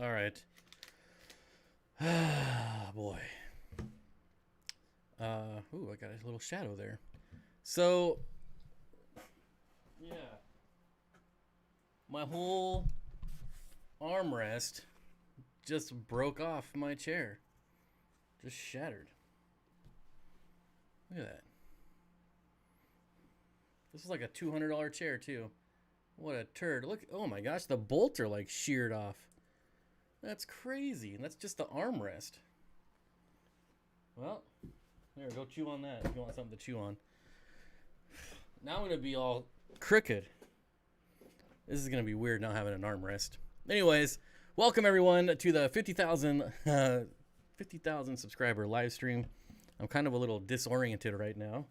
All right. Ah, boy. Ooh, I got a little shadow there. So, yeah. My whole armrest just broke off my chair. Just shattered. Look at that. This is like a $200 chair, too. What a turd. Look, oh my gosh, the bolts are like sheared off. That's crazy. And that's just the armrest. Well, there, go chew on that if you want something to chew on. Now I'm going to be all crooked. This is going to be weird not having an armrest. Anyways, welcome everyone to the 50,000 subscriber live stream. I'm kind of a little disoriented right now.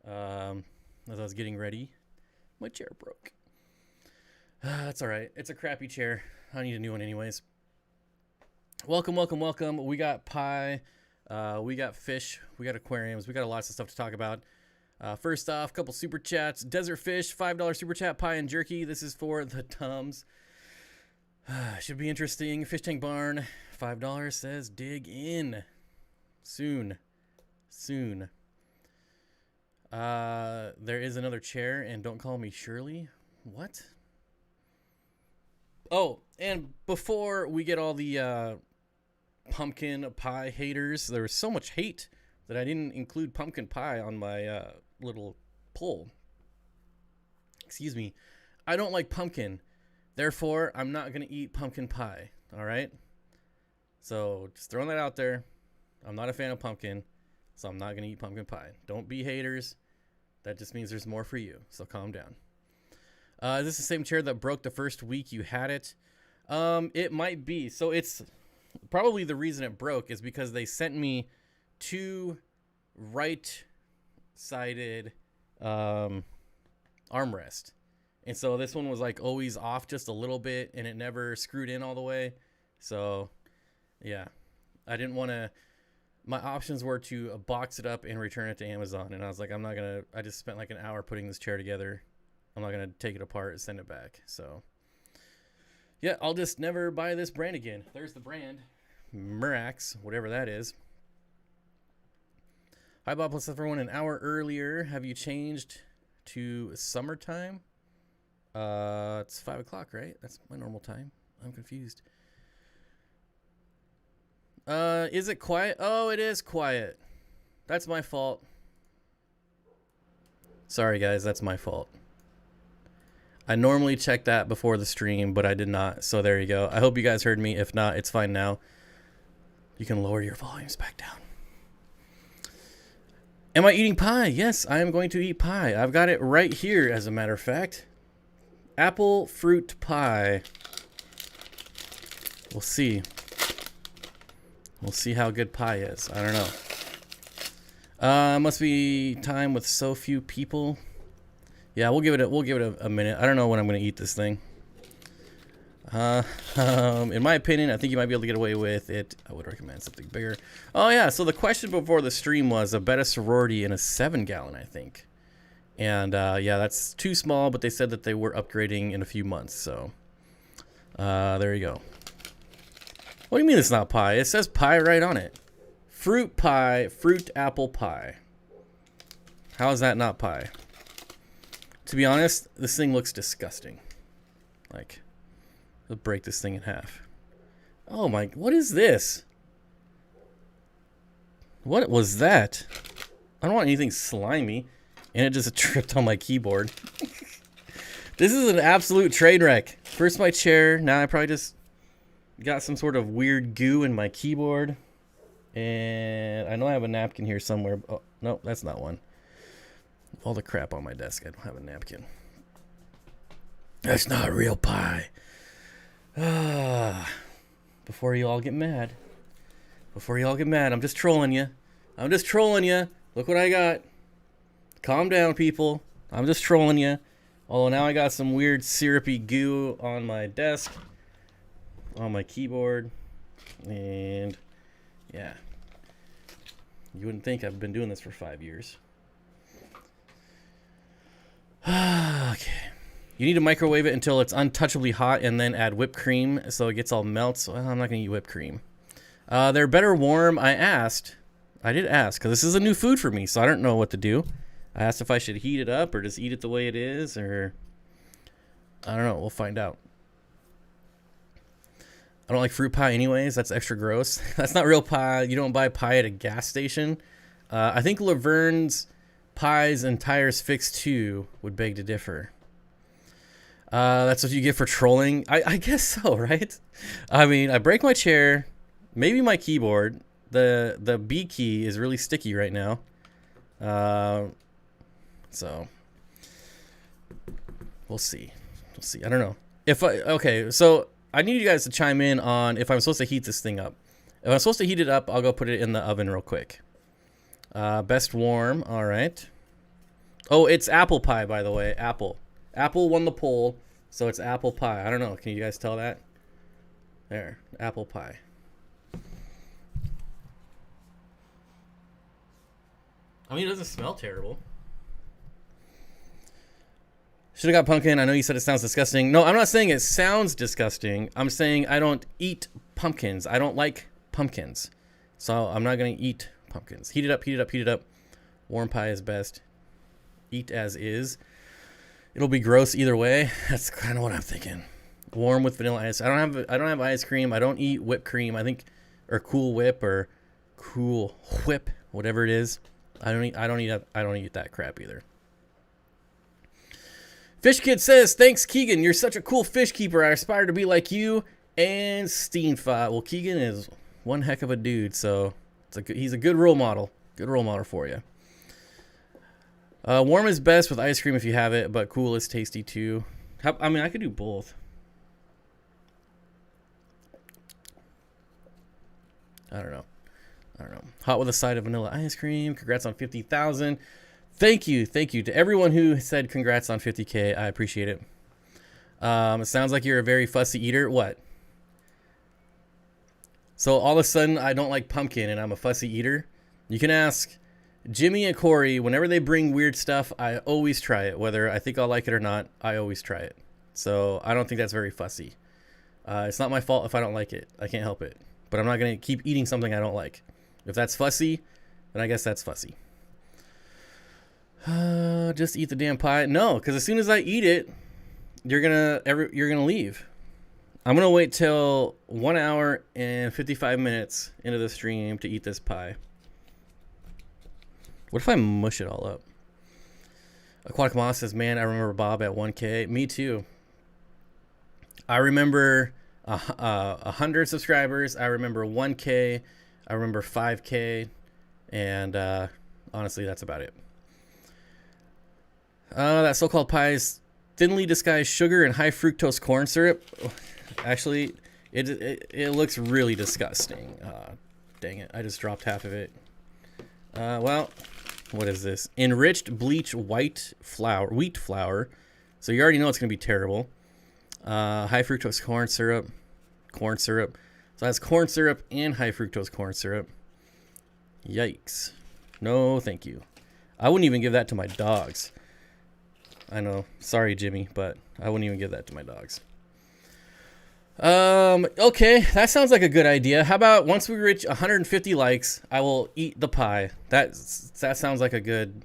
As I was getting ready, my chair broke. That's all right. It's a crappy chair. I need a new one anyways. Welcome, welcome, welcome. We got pie. We got fish. We got aquariums. We got lots of stuff to talk about. First off, a couple super chats. Desert Fish, $5 super chat. Pie and jerky. This is for the Tums. Should be interesting. Fish Tank Barn, $5 says dig in. Soon. There is another chair, and don't call me Shirley. What? Oh, and before we get all the pumpkin pie haters, there was so much hate that I didn't include pumpkin pie on my little poll. Excuse me. I don't like pumpkin. Therefore, I'm not going to eat pumpkin pie. All right? So, just throwing that out there. I'm not a fan of pumpkin, so I'm not going to eat pumpkin pie. Don't be haters. That just means there's more for you. So, calm down. Is this the same chair that broke the first week you had it? It might be. So, it's probably the reason it broke is because they sent me two right-sided armrest. And so this one was like always off just a little bit, and it never screwed in all the way. So, yeah. I didn't want to... My options were to box it up and return it to Amazon. And I was like, I'm not going to... I just spent like an hour putting this chair together. I'm not going to take it apart and send it back. So, yeah, I'll just never buy this brand again. There's the brand. Mirax, whatever that is. Hi, Bob plus everyone. An hour earlier. Have you changed to summertime? It's 5 o'clock, right? That's my normal time. I'm confused. Is it quiet? Oh, it is quiet. That's my fault. Sorry, guys. That's my fault. I normally check that before the stream, but I did not. So there you go. I hope you guys heard me. If not, it's fine now. You can lower your volumes back down. Am I eating pie? Yes, I am going to eat pie. I've got it right here, as a matter of fact. Apple fruit pie. We'll see. We'll see how good pie is. I don't know. Must be time with so few people. Yeah, we'll give it a minute. I don't know when I'm gonna eat this thing. In my opinion, I think you might be able to get away with it. I would recommend something bigger. Oh yeah, so the question before the stream was a bed of sorority in a 7-gallon, I think. And yeah, that's too small, but they said that they were upgrading in a few months. So there you go. What do you mean it's not pie? It says pie right on it. Fruit pie, fruit apple pie. How is that not pie? To be honest, this thing looks disgusting. Like, let's break this thing in half. Oh my, what is this? What was that? I don't want anything slimy. And it just tripped on my keyboard. This is an absolute train wreck. First my chair, now I probably just got some sort of weird goo in my keyboard. And I know I have a napkin here somewhere. Oh, no, that's not one. All the crap on my desk, I don't have a napkin. That's not real pie. Before you all get mad. I'm just trolling you. Look what I got. Calm down, people. I'm just trolling you. Although now I got some weird syrupy goo on my desk. On my keyboard. And yeah. You wouldn't think I've been doing this for 5 years. Okay. You need to microwave it until it's untouchably hot and then add whipped cream so it gets all melts. Well, I'm not going to eat whipped cream. They're better warm. I did ask, because this is a new food for me, so I don't know what to do. I asked if I should heat it up or just eat it the way it is, or I don't know. We'll find out. I don't like fruit pie anyways. That's extra gross. That's not real pie. You don't buy pie at a gas station. I think Laverne's Pies and Tires Fixed 2 would beg to differ. That's what you get for trolling. I guess so, right? I mean, I break my chair, maybe my keyboard. The B key is really sticky right now. So we'll see. We'll see. I don't know. Okay, so I need you guys to chime in on if I'm supposed to heat this thing up. If I'm supposed to heat it up, I'll go put it in the oven real quick. Best warm. All right. Oh, it's apple pie, by the way. Apple won the poll, so it's apple pie. I don't know. Can you guys tell that? There, apple pie. I mean, it doesn't smell terrible. Should have got pumpkin. I know you said it sounds disgusting. No, I'm not saying it sounds disgusting. I'm saying I don't eat pumpkins. I don't like pumpkins. So I'm not going to eat pumpkins. Heat it up, heat it up, heat it up. Warm pie is best. Eat as is. It'll be gross either way. That's kind of what I'm thinking. Warm with vanilla ice. I don't have ice cream. I don't eat whipped cream. I think, or Cool Whip or Cool Whip, whatever it is. I don't eat that crap either. Fish Kid says, thanks, Keegan. You're such a cool fish keeper. I aspire to be like you and Steenfott. Well, Keegan is one heck of a dude, so he's a good role model. Good role model for you. Warm is best with ice cream if you have it, but cool is tasty too. I mean, I could do both. I don't know. Hot with a side of vanilla ice cream. Congrats on 50,000. Thank you to everyone who said congrats on 50K. I appreciate it. It sounds like you're a very fussy eater. What? So all of a sudden I don't like pumpkin and I'm a fussy eater? You can ask Jimmy and Corey. Whenever they bring weird stuff, I always try it. Whether I think I'll like it or not, I always try it. So I don't think that's very fussy. It's not my fault if I don't like it. I can't help it. But I'm not going to keep eating something I don't like. If that's fussy, then I guess that's fussy. Just eat the damn pie. No, because as soon as I eat it, you're gonna leave. I'm gonna wait till 1 hour and 55 minutes into the stream to eat this pie. What if I mush it all up? Aquatic Moss says, man, I remember Bob at 1K. Me too. I remember 100 subscribers. I remember 1K. I remember 5K. And honestly, that's about it. That so-called pie is thinly disguised sugar and high fructose corn syrup. Actually, it looks really disgusting. Dang it, I just dropped half of it. Well, what is this? Enriched bleach wheat flour. So you already know it's gonna be terrible. High fructose corn syrup. So that's corn syrup and high fructose corn syrup. Yikes. No, thank you. I wouldn't even give that to my dogs. I know. Sorry, Jimmy, but I wouldn't even give that to my dogs. Okay, that sounds like a good idea. How about once we reach 150 likes, I will eat the pie. That sounds like a good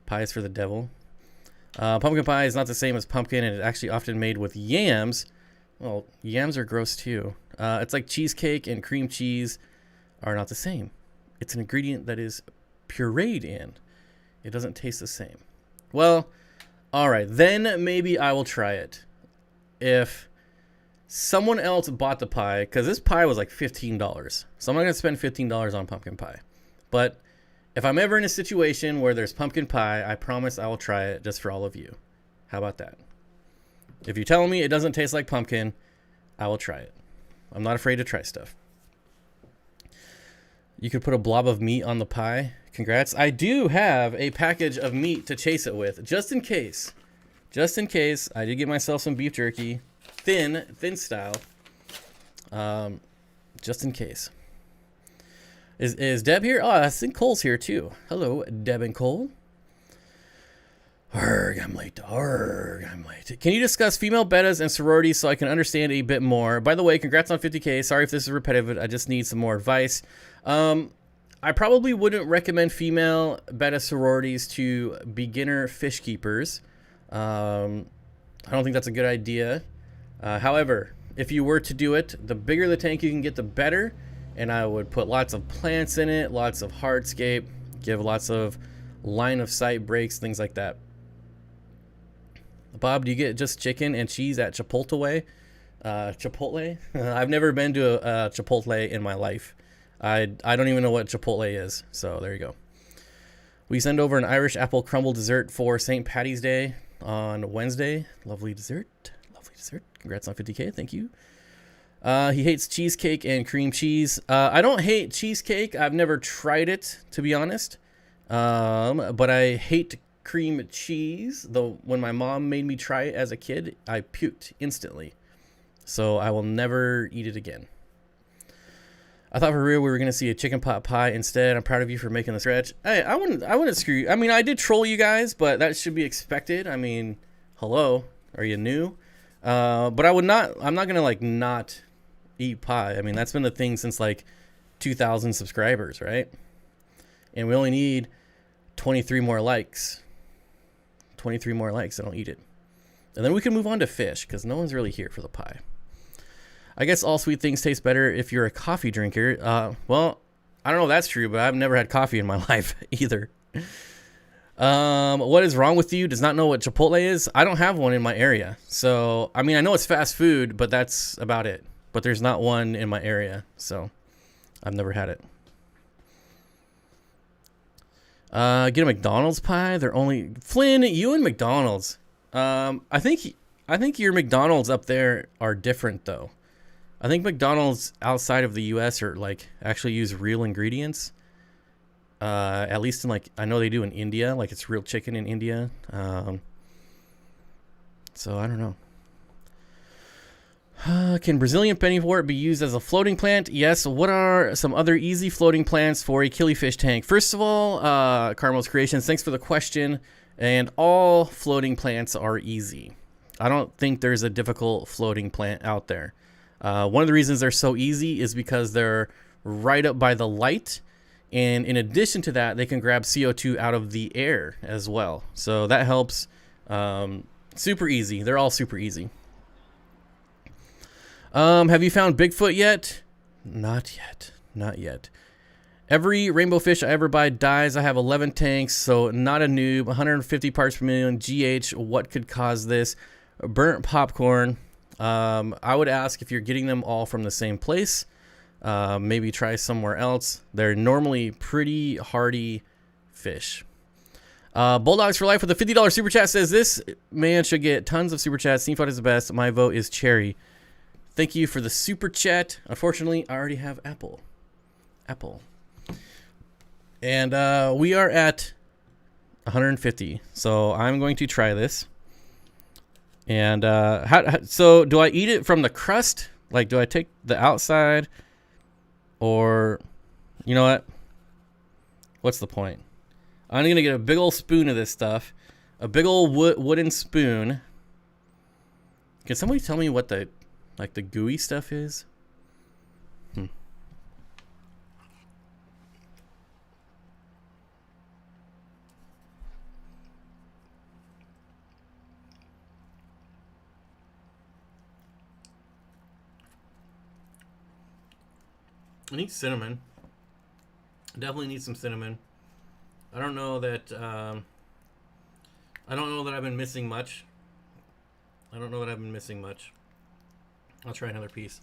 pies for the devil. Pumpkin pie is not the same as pumpkin, and it's actually often made with yams. Well, yams are gross too. It's like cheesecake and cream cheese are not the same. It's an ingredient that is pureed in. It doesn't taste the same. Well, all right, then maybe I will try it. If someone else bought the pie, because this pie was like $15. So I'm not going to spend $15 on pumpkin pie. But if I'm ever in a situation where there's pumpkin pie, I promise I will try it just for all of you. How about that? If you're telling me it doesn't taste like pumpkin, I will try it. I'm not afraid to try stuff. You could put a blob of meat on the pie. Congrats. I do have a package of meat to chase it with, just in case. Just in case. I did get myself some beef jerky. Thin style. Just in case. Is Deb here? Oh, I think Cole's here too. Hello, Deb and Cole. Arrgh, I'm late. Arrgh, I'm late. Can you discuss female betas and sororities so I can understand a bit more? By the way, congrats on 50K. Sorry if this is repetitive. I just need some more advice. I probably wouldn't recommend female beta sororities to beginner fish keepers. I don't think that's a good idea. However, if you were to do it, the bigger the tank you can get, the better. And I would put lots of plants in it, lots of hardscape, give lots of line of sight breaks, things like that. Bob, do you get just chicken and cheese at Chipotle? Chipotle? I've never been to a Chipotle in my life. I don't even know what Chipotle is. So there you go. We send over an Irish apple crumble dessert for St. Patty's Day on Wednesday. Lovely dessert. Lovely dessert. Congrats on 50K. Thank you. He hates cheesecake and cream cheese. I don't hate cheesecake. I've never tried it, to be honest. But I hate cream cheese. Though when my mom made me try it as a kid, I puked instantly. So I will never eat it again. I thought for real we were going to see a chicken pot pie instead. I'm proud of you for making the stretch. Hey, I wouldn't screw you. I mean, I did troll you guys, but that should be expected. I mean, hello, are you new? But I'm not going to like not eat pie. I mean, that's been the thing since like 2,000 subscribers, right? And we only need 23 more likes. 23 more likes, I don't eat it. And then we can move on to fish, because no one's really here for the pie. I guess all sweet things taste better if you're a coffee drinker. Well, I don't know if that's true, but I've never had coffee in my life either. What is wrong with you? Does not know what Chipotle is? I don't have one in my area. So, I mean, I know it's fast food, but that's about it. But there's not one in my area, so I've never had it. Get a McDonald's pie. They're only Flynn. You and McDonald's. I think your McDonald's up there are different though. I think McDonald's outside of the U.S. are like actually use real ingredients. At least in like I know they do in India. Like it's real chicken in India. So I don't know. Can Brazilian pennywort be used as a floating plant? Yes. What are some other easy floating plants for a killifish tank? First of all, Carmel's Creations, thanks for the question. And all floating plants are easy. I don't think there's a difficult floating plant out there. One of the reasons they're so easy is because they're right up by the light. And in addition to that, they can grab CO2 out of the air as well. So that helps. Super easy. They're all super easy. Have you found Bigfoot yet? Not yet. Not yet. Every rainbow fish I ever buy dies. I have 11 tanks, so not a noob. 150 parts per million. GH, what could cause this? Burnt popcorn. I would ask if you're getting them all from the same place. Maybe try somewhere else. They're normally pretty hardy fish. Bulldogs for Life with a $50 super chat says this man should get tons of super chats. Steenfott is the best. My vote is cherry. Thank you for the super chat. Unfortunately, I already have Apple. And we are at 150. So I'm going to try this. And so do I eat it from the crust? Like, do I take the outside? Or, you know what? What's the point? I'm going to get a big old spoon of this stuff. A big old wooden spoon. Can somebody tell me what the gooey stuff is? I need cinnamon. Definitely need some cinnamon. I don't know that I've been missing much. I'll try another piece.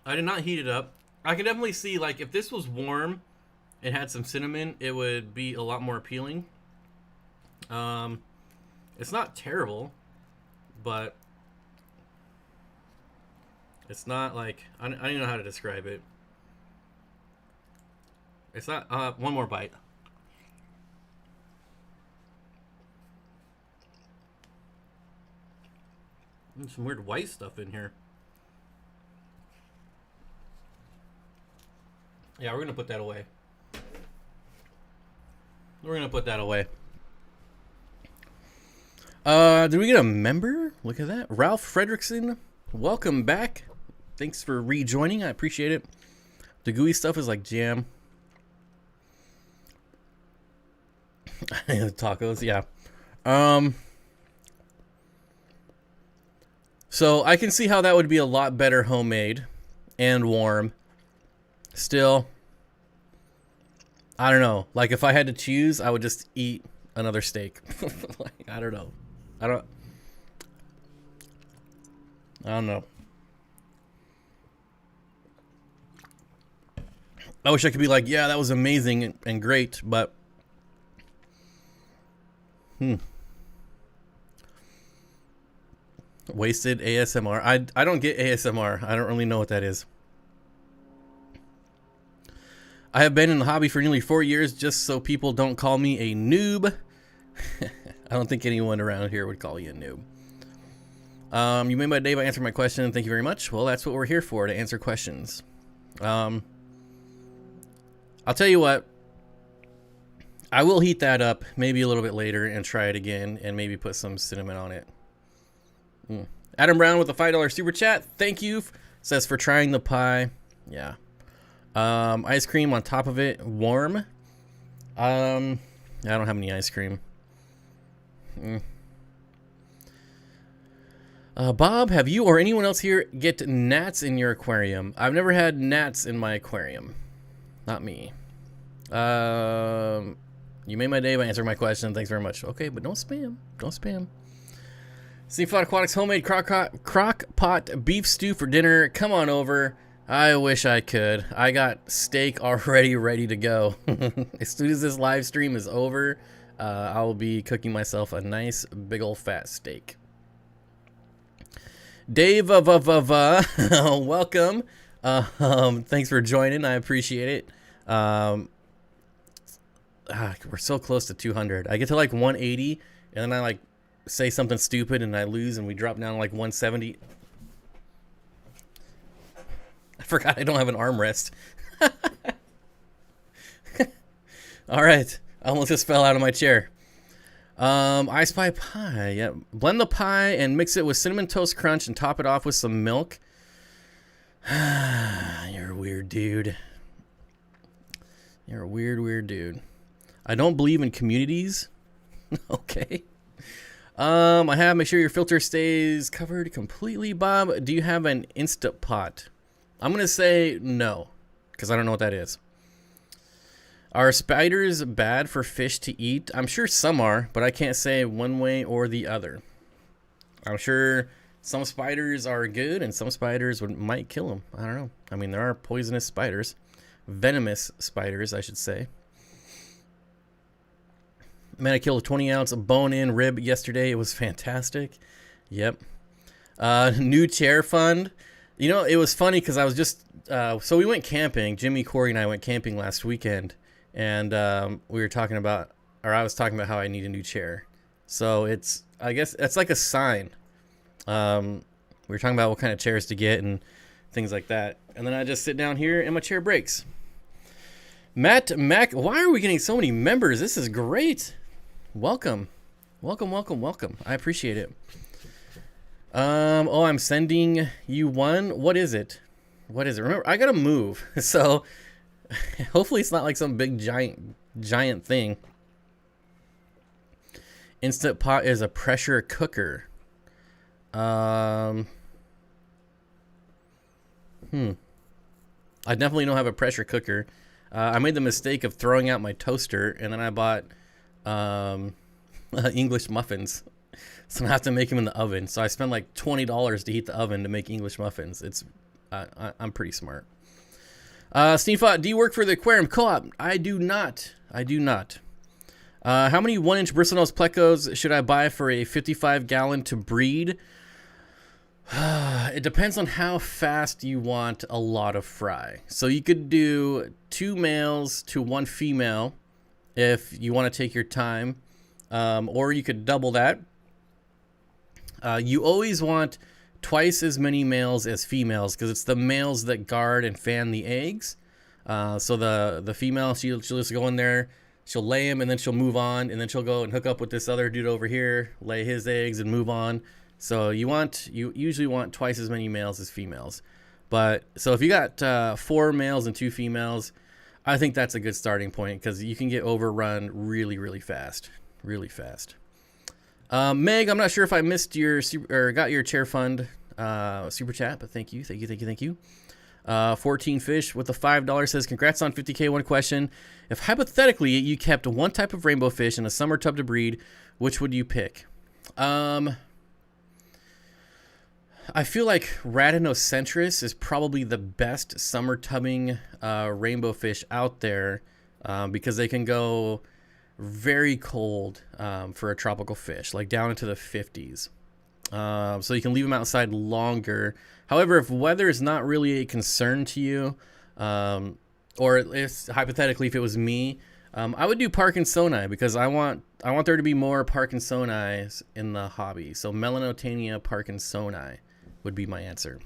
I did not heat it up. I can definitely see, like, if this was warm and had some cinnamon, it would be a lot more appealing. It's not terrible, but it's not like, I don't even know how to describe it. It's not, one more bite. There's some weird white stuff in here. Yeah, we're gonna put that away. We're gonna put that away. Did we get a member? Look at that. Ralph Fredrickson, welcome back. Thanks for rejoining. I appreciate it. The gooey stuff is like jam. Tacos, yeah. So I can see how that would be a lot better homemade and warm. Still, I don't know. Like if I had to choose, I would just eat another steak. Like, I don't know. I don't know. I wish I could be like, yeah, that was amazing and great, but wasted ASMR. I don't get ASMR. I don't really know what that is. I have been in the hobby for nearly 4 years, just so people don't call me a noob. I don't think anyone around here would call you a noob. You made my day by answering my question. Thank you very much. Well, that's what we're here for, to answer questions. I'll tell you what. I will heat that up maybe a little bit later and try it again and maybe put some cinnamon on it. Adam Brown with a $5 super chat. Thank you. Says for trying the pie. Yeah. Ice cream on top of it. Warm. I don't have any ice cream. Bob, have you or anyone else here get gnats in your aquarium? I've never had gnats in my aquarium. Not me. You made my day by answering my question. Thanks very much. Okay, but don't spam. Don't spam. Steenfott Aquatics homemade crock pot beef stew for dinner. Come on over. I wish I could. I got steak already ready to go. As soon as this live stream is over, I will be cooking myself a nice big old fat steak. Dave, welcome. Thanks for joining. I appreciate it. We're so close to 200. I get to like 180, and then I like say something stupid, and I lose, and we drop down to like 170. I forgot I don't have an armrest. All right, I almost just fell out of my chair. I Spy pie. Yeah, blend the pie and mix it with cinnamon toast crunch, and top it off with some milk. You're a weird dude. You're a weird dude. I don't believe in communities. Okay. Make sure your filter stays covered completely, Bob. Do you have an Instant Pot? I'm going to say no, because I don't know what that is. Are spiders bad for fish to eat? I'm sure some are, but I can't say one way or the other. I'm sure some spiders are good, and some spiders might kill them. I don't know. I mean, there are poisonous spiders. Venomous spiders, I should say. Man, I killed a 20-ounce bone-in rib yesterday. It was fantastic. Yep. New chair fund. You know, it was funny because I was just... so we went camping. Jimmy, Corey, and I went camping last weekend. And we were talking about... Or I was talking about how I need a new chair. So it's... I guess it's like a sign. We were talking about what kind of chairs to get and things like that. And then I just sit down here and my chair breaks. Matt Mac... Why are we getting so many members? This is great. Welcome. Welcome. I appreciate it. Oh, I'm sending you one. What is it? Remember, I gotta move. So hopefully it's not like some big giant thing. Instant Pot is a pressure cooker. I definitely don't have a pressure cooker. I made the mistake of throwing out my toaster, and then I bought English muffins. So I have to make them in the oven. So I spent like $20 to heat the oven to make English muffins. It's I'm pretty smart. Steenfott, do you work for the Aquarium Co-op? I do not. How many 1-inch bristlenose plecos should I buy for a 55-gallon to breed? It depends on how fast you want a lot of fry. So you could do 2 males to 1 female if you want to take your time. Or you could double that. You always want twice as many males as females because it's the males that guard and fan the eggs. So the female, she'll just go in there, she'll lay them, and then she'll move on, and then she'll go and hook up with this other dude over here, lay his eggs, and move on. So you usually want twice as many males as females. But so if you got 4 males and 2 females, I think that's a good starting point because you can get overrun really, really fast. Really fast. Meg, I'm not sure if I missed your or got your chair fund super chat, but thank you. 14 Fish with the $5 says, congrats on 50K. One question. If hypothetically you kept one type of rainbow fish in a summer tub to breed, which would you pick? I feel like Radinocentris is probably the best summer tubbing rainbow fish out there because they can go very cold for a tropical fish, like down into the 50s. So you can leave them outside longer. However, if weather is not really a concern to you, or if hypothetically if it was me, I would do Parkinsoni because I want there to be more Parkinsoni in the hobby. So Melanotania Parkinsoni would be my answer.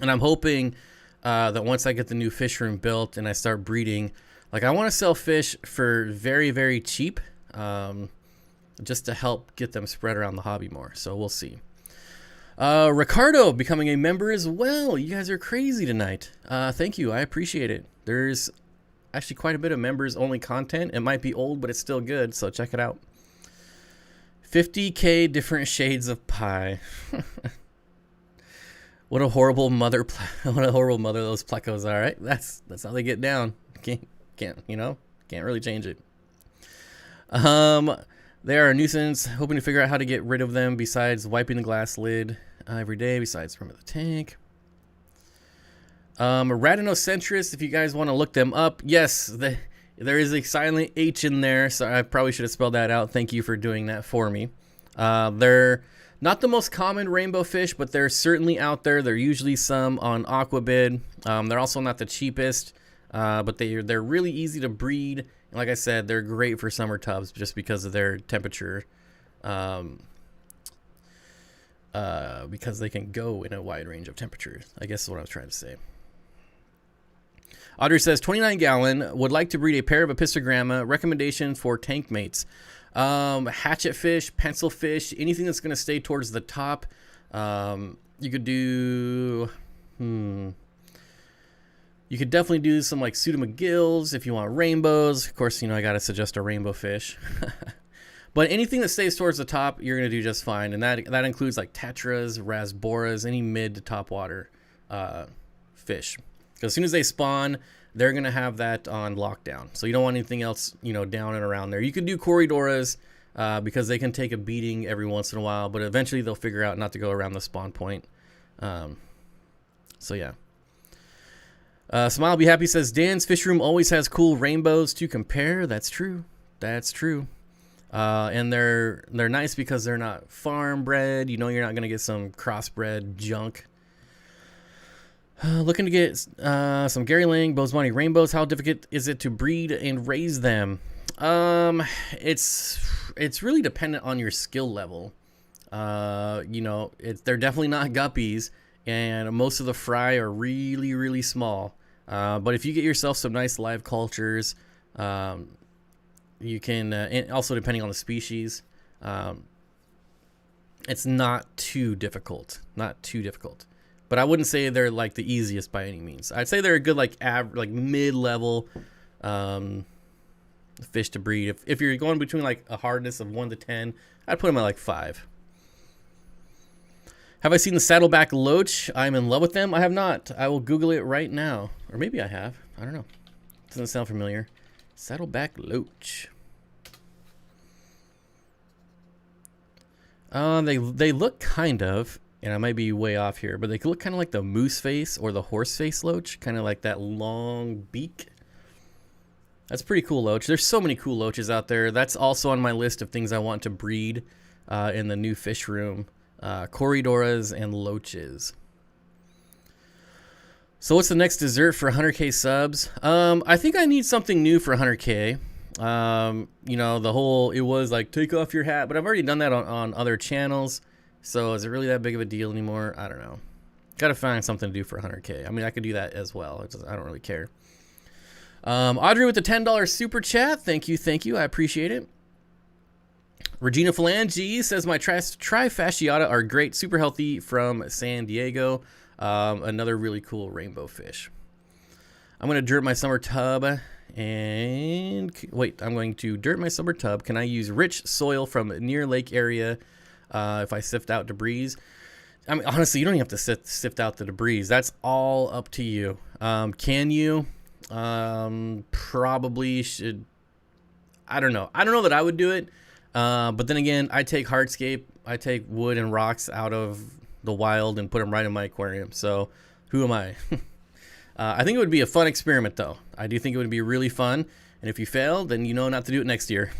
And I'm hoping that once I get the new fish room built and I start breeding, like I want to sell fish for very, very cheap, just to help get them spread around the hobby more. So we'll see. Ricardo becoming a member as well. You guys are crazy tonight. Thank you. I appreciate it. There's actually quite a bit of members only content. It might be old, but it's still good. So check it out. 50K different shades of pie. What a horrible mother! What a horrible mother those plecos are. Right? That's how they get down. Can't really change it. They are a nuisance. Hoping to figure out how to get rid of them besides wiping the glass lid every day. Besides remember the tank. Radinocentris. If you guys want to look them up, yes, there is a silent H in there, so I probably should have spelled that out. Thank you for doing that for me. They're not the most common rainbow fish, but they're certainly out there. They're usually some on Aquabid. They're also not the cheapest, but they're really easy to breed. And like I said, they're great for summer tubs just because of their temperature. Because they can go in a wide range of temperatures. I guess is what I was trying to say. Audrey says, 29 gallon, would like to breed a pair of Epistogramma. Recommendation for tank mates. Hatchet fish, pencil fish, anything that's going to stay towards the top. You could do... You could definitely do some like pseudomcgills if you want rainbows. Of course, I got to suggest a rainbow fish. But anything that stays towards the top, you're going to do just fine. And that includes like tetras, rasboras, any mid to top water fish. Because as soon as they spawn, they're going to have that on lockdown. So you don't want anything else, down and around there. You can do corridoras because they can take a beating every once in a while. But eventually they'll figure out not to go around the spawn point. So yeah. Smile Be Happy says, Dan's fish room always has cool rainbows to compare. That's true. That's true. And they're nice because they're not farm bred. You're not going to get some crossbred junk. Looking to get some Gary Lang, Bozeman rainbows. How difficult is it to breed and raise them? It's really dependent on your skill level. They're definitely not guppies, and most of the fry are really, really small. But if you get yourself some nice live cultures, you can, and also depending on the species, it's not too difficult. But I wouldn't say they're like the easiest by any means. I'd say they're a good like mid-level fish to breed. If you're going between like a hardness of 1 to 10, I'd put them at like 5. Have I seen the saddleback loach? I'm in love with them. I have not. I will Google it right now. Or maybe I have. I don't know. Doesn't sound familiar. Saddleback loach. They look kind of, and I might be way off here, but they look kind of like the moose face or the horse face loach. Kind of like that long beak. That's pretty cool loach. There's so many cool loaches out there. That's also on my list of things I want to breed in the new fish room. Corridoras and loaches. So what's the next dessert for 100K subs? I think I need something new for 100K. The whole, it was like take off your hat, but I've already done that on other channels. So is it really that big of a deal anymore? I don't know. Got to find something to do for 100K. I mean, I could do that as well. I don't really care. Audrey with the $10 super chat. Thank you. I appreciate it. Regina Phalange says my trifasciata are great, super healthy from San Diego. Another really cool rainbow fish. I'm going to dirt my summer tub and wait, I'm going to dirt my summer tub. Can I use rich soil from near lake area if I sift out debris? I mean, honestly, you don't even have to sift out the debris. That's all up to you. Can you? Probably should. I don't know. I don't know that I would do it. But then again, I take hardscape. I take wood and rocks out of the wild and put them right in my aquarium. So who am I? I think it would be a fun experiment, though. I do think it would be really fun. And if you fail, then you know not to do it next year.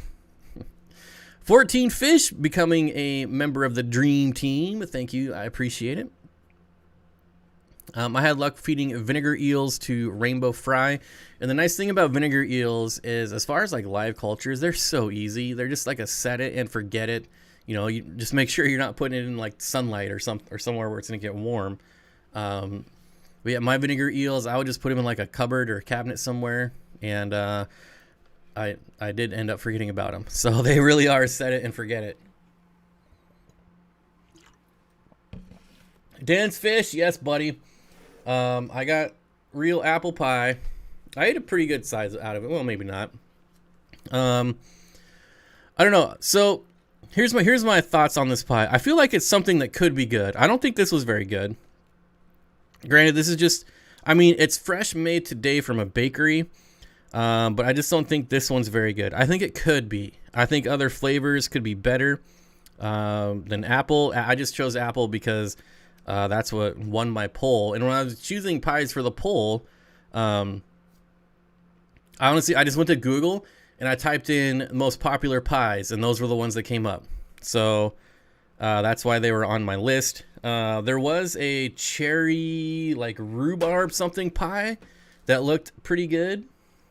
14 Fish becoming a member of the Dream Team. Thank you. I appreciate it. I had luck feeding vinegar eels to rainbow fry. And the nice thing about vinegar eels is, as far as like live cultures, they're so easy. They're just like a set it and forget it. You know, you just make sure you're not putting it in like sunlight or somewhere where it's going to get warm. But yeah, my vinegar eels, I would just put them in like a cupboard or a cabinet somewhere. And I did end up forgetting about them. So they really are set it and forget it. Dan's Fish, yes, buddy. I got real apple pie. I ate a pretty good size out of it. Well, maybe not. I don't know. So here's my thoughts on this pie. I feel like it's something that could be good. I don't think this was very good. Granted, this is just, I mean, it's fresh made today from a bakery. But I just don't think this one's very good. I think it could be. I think other flavors could be better than apple. I just chose apple because that's what won my poll. And when I was choosing pies for the poll, honestly, I just went to Google and I typed in most popular pies, and those were the ones that came up. So that's why they were on my list. There was a cherry, like rhubarb something pie that looked pretty good.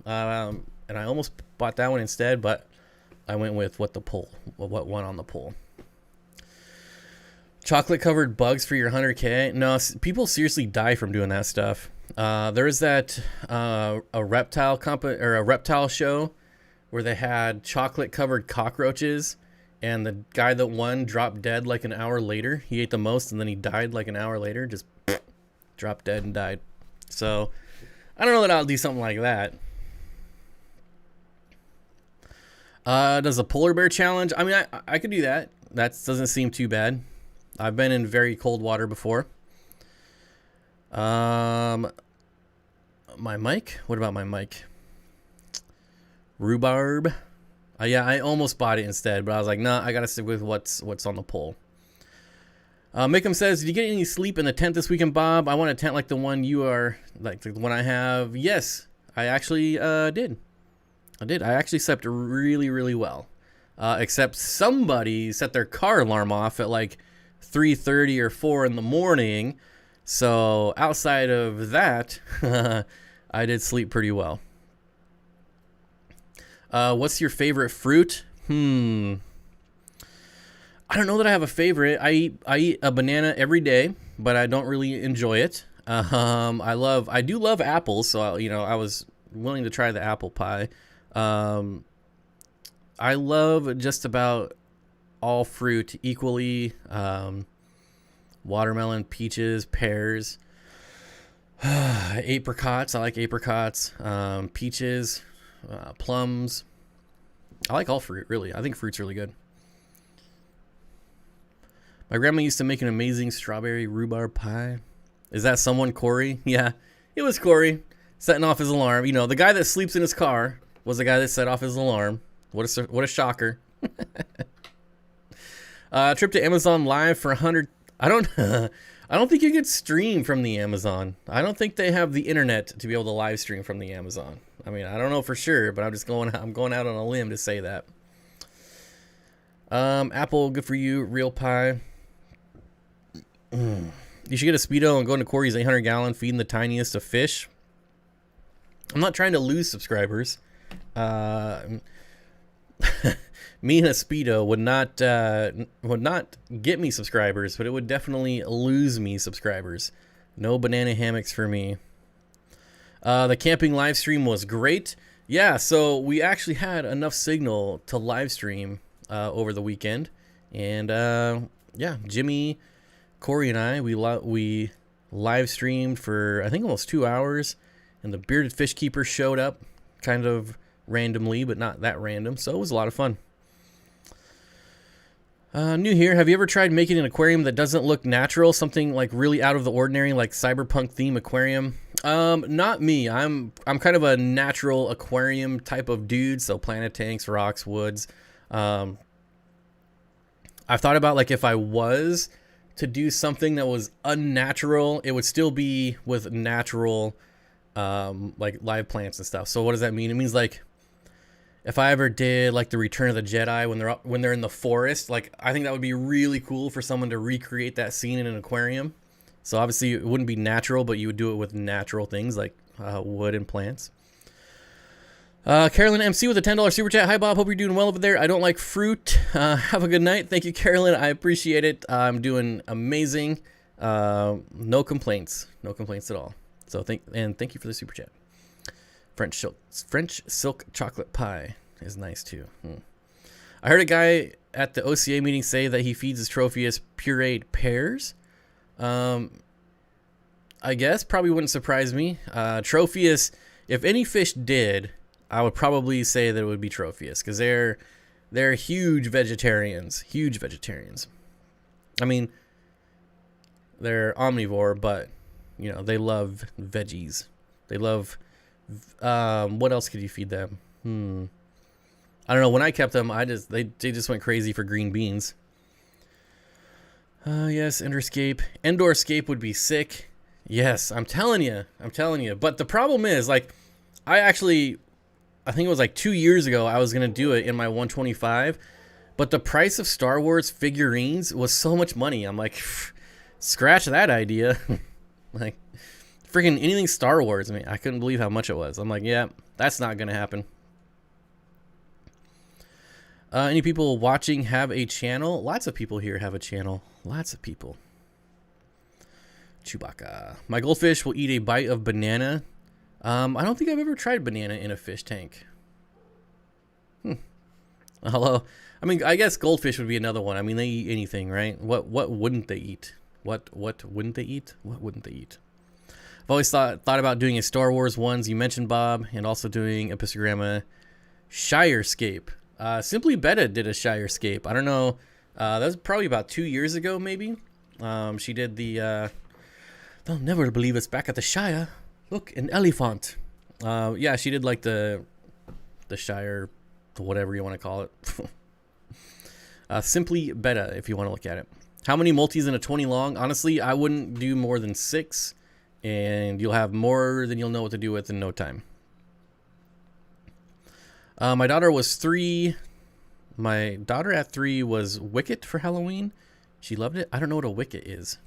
And I almost bought that one instead, but I went with what won on the poll. Chocolate covered bugs for your 100K. No, people seriously die from doing that stuff. There is that a reptile show where they had chocolate covered cockroaches, and the guy that won dropped dead like an hour later. He ate the most, and then he died like an hour later. Just dropped dead and died. So I don't know that I'll do something like that. Does a polar bear challenge? I mean, I could do that. That doesn't seem too bad. I've been in very cold water before. My mic? What about my mic? Rhubarb. Yeah, I almost bought it instead, but I was like, nah, I gotta stick with what's on the poll. Mickam says, did you get any sleep in the tent this weekend, Bob? I want a tent like the one you are, like the one I have. Yes, I actually did. I actually slept really, really well. Except somebody set their car alarm off at like 3:30 or 4 in the morning. So outside of that, I did sleep pretty well. What's your favorite fruit? I don't know that I have a favorite. I eat a banana every day, but I don't really enjoy it. I do love apples, so I was willing to try the apple pie. I love just about all fruit equally. Watermelon, peaches, pears, apricots. I like apricots, peaches, plums. I like all fruit, really. I think fruit's really good. My grandma used to make an amazing strawberry rhubarb pie. Is that someone, Corey? Yeah, it was Corey setting off his alarm. You know, the guy that sleeps in his car was the guy that set off his alarm. What a shocker. Trip to Amazon Live for 100. I don't think you could stream from the Amazon. I don't think they have the internet to be able to live stream from the Amazon. I mean, I don't know for sure, but I'm going out on a limb to say that. Apple, good for you. Real pie. You should get a Speedo and go into Corey's 800-gallon feeding the tiniest of fish. I'm not trying to lose subscribers. me and a Speedo would not get me subscribers, but it would definitely lose me subscribers. No banana hammocks for me. The camping live stream was great. Yeah, so we actually had enough signal to live stream over the weekend, and yeah, Jimmy, Corey, and I we live streamed for I think almost 2 hours, and the bearded fish keeper showed up, kind of randomly, but not that random. So it was a lot of fun. New here. Have you ever tried making an aquarium that doesn't look natural? Something like really out of the ordinary, like cyberpunk theme aquarium? Not me. I'm kind of a natural aquarium type of dude. So planted tanks, rocks, woods. I've thought about like if I was to do something that was unnatural, it would still be with natural, like live plants and stuff. So what does that mean? It means like, if I ever did like the Return of the Jedi when they're in the forest, like I think that would be really cool for someone to recreate that scene in an aquarium. So obviously it wouldn't be natural, but you would do it with natural things like wood and plants. Carolyn MC with a $10 super chat. Hi Bob, hope you're doing well over there. I don't like fruit. Have a good night. Thank you, Carolyn. I appreciate it. I'm doing amazing. No complaints. No complaints at all. So thank you for the super chat. French silk chocolate pie is nice too. I heard a guy at the OCA meeting say that he feeds his Tropheus pureed pears. I guess probably wouldn't surprise me. Tropheus, if any fish did, I would probably say that it would be Tropheus, because they're huge vegetarians. Huge vegetarians. I mean, they're omnivore, but you know they love veggies. They love. What else could you feed them? I don't know. When I kept them, they just went crazy for green beans. Yes, Endorscape would be sick. Yes, I'm telling you. But the problem is, like, I think it was like 2 years ago, I was gonna do it in my 125, but the price of Star Wars figurines was so much money. I'm like, scratch that idea. Like, freaking anything Star Wars. I mean, I couldn't believe how much it was. I'm like, yeah, that's not gonna happen. Any people watching have a channel? Lots of people here have a channel. Lots of people. Chewbacca. My goldfish will eat a bite of banana. I don't think I've ever tried banana in a fish tank. Although, I mean, I guess goldfish would be another one. I mean, they eat anything, right? What wouldn't they eat? What wouldn't they eat? What wouldn't they eat? I've always thought about doing a Star Wars ones you mentioned, Bob, and also doing a Piscogramma Shirescape. Simply Betta did a Shirescape. I don't know. That was probably about 2 years ago, maybe. She did the. They'll never believe it's back at the Shire. Look, an elephant. Yeah, she did like the Shire, whatever you want to call it. Simply Betta, if you want to look at it. How many multis in a 20 long? Honestly, I wouldn't do more than 6. And you'll have more than you'll know what to do with in no time. My daughter was 3. My daughter at 3 was Wicket for Halloween. She loved it. I don't know what a Wicket is.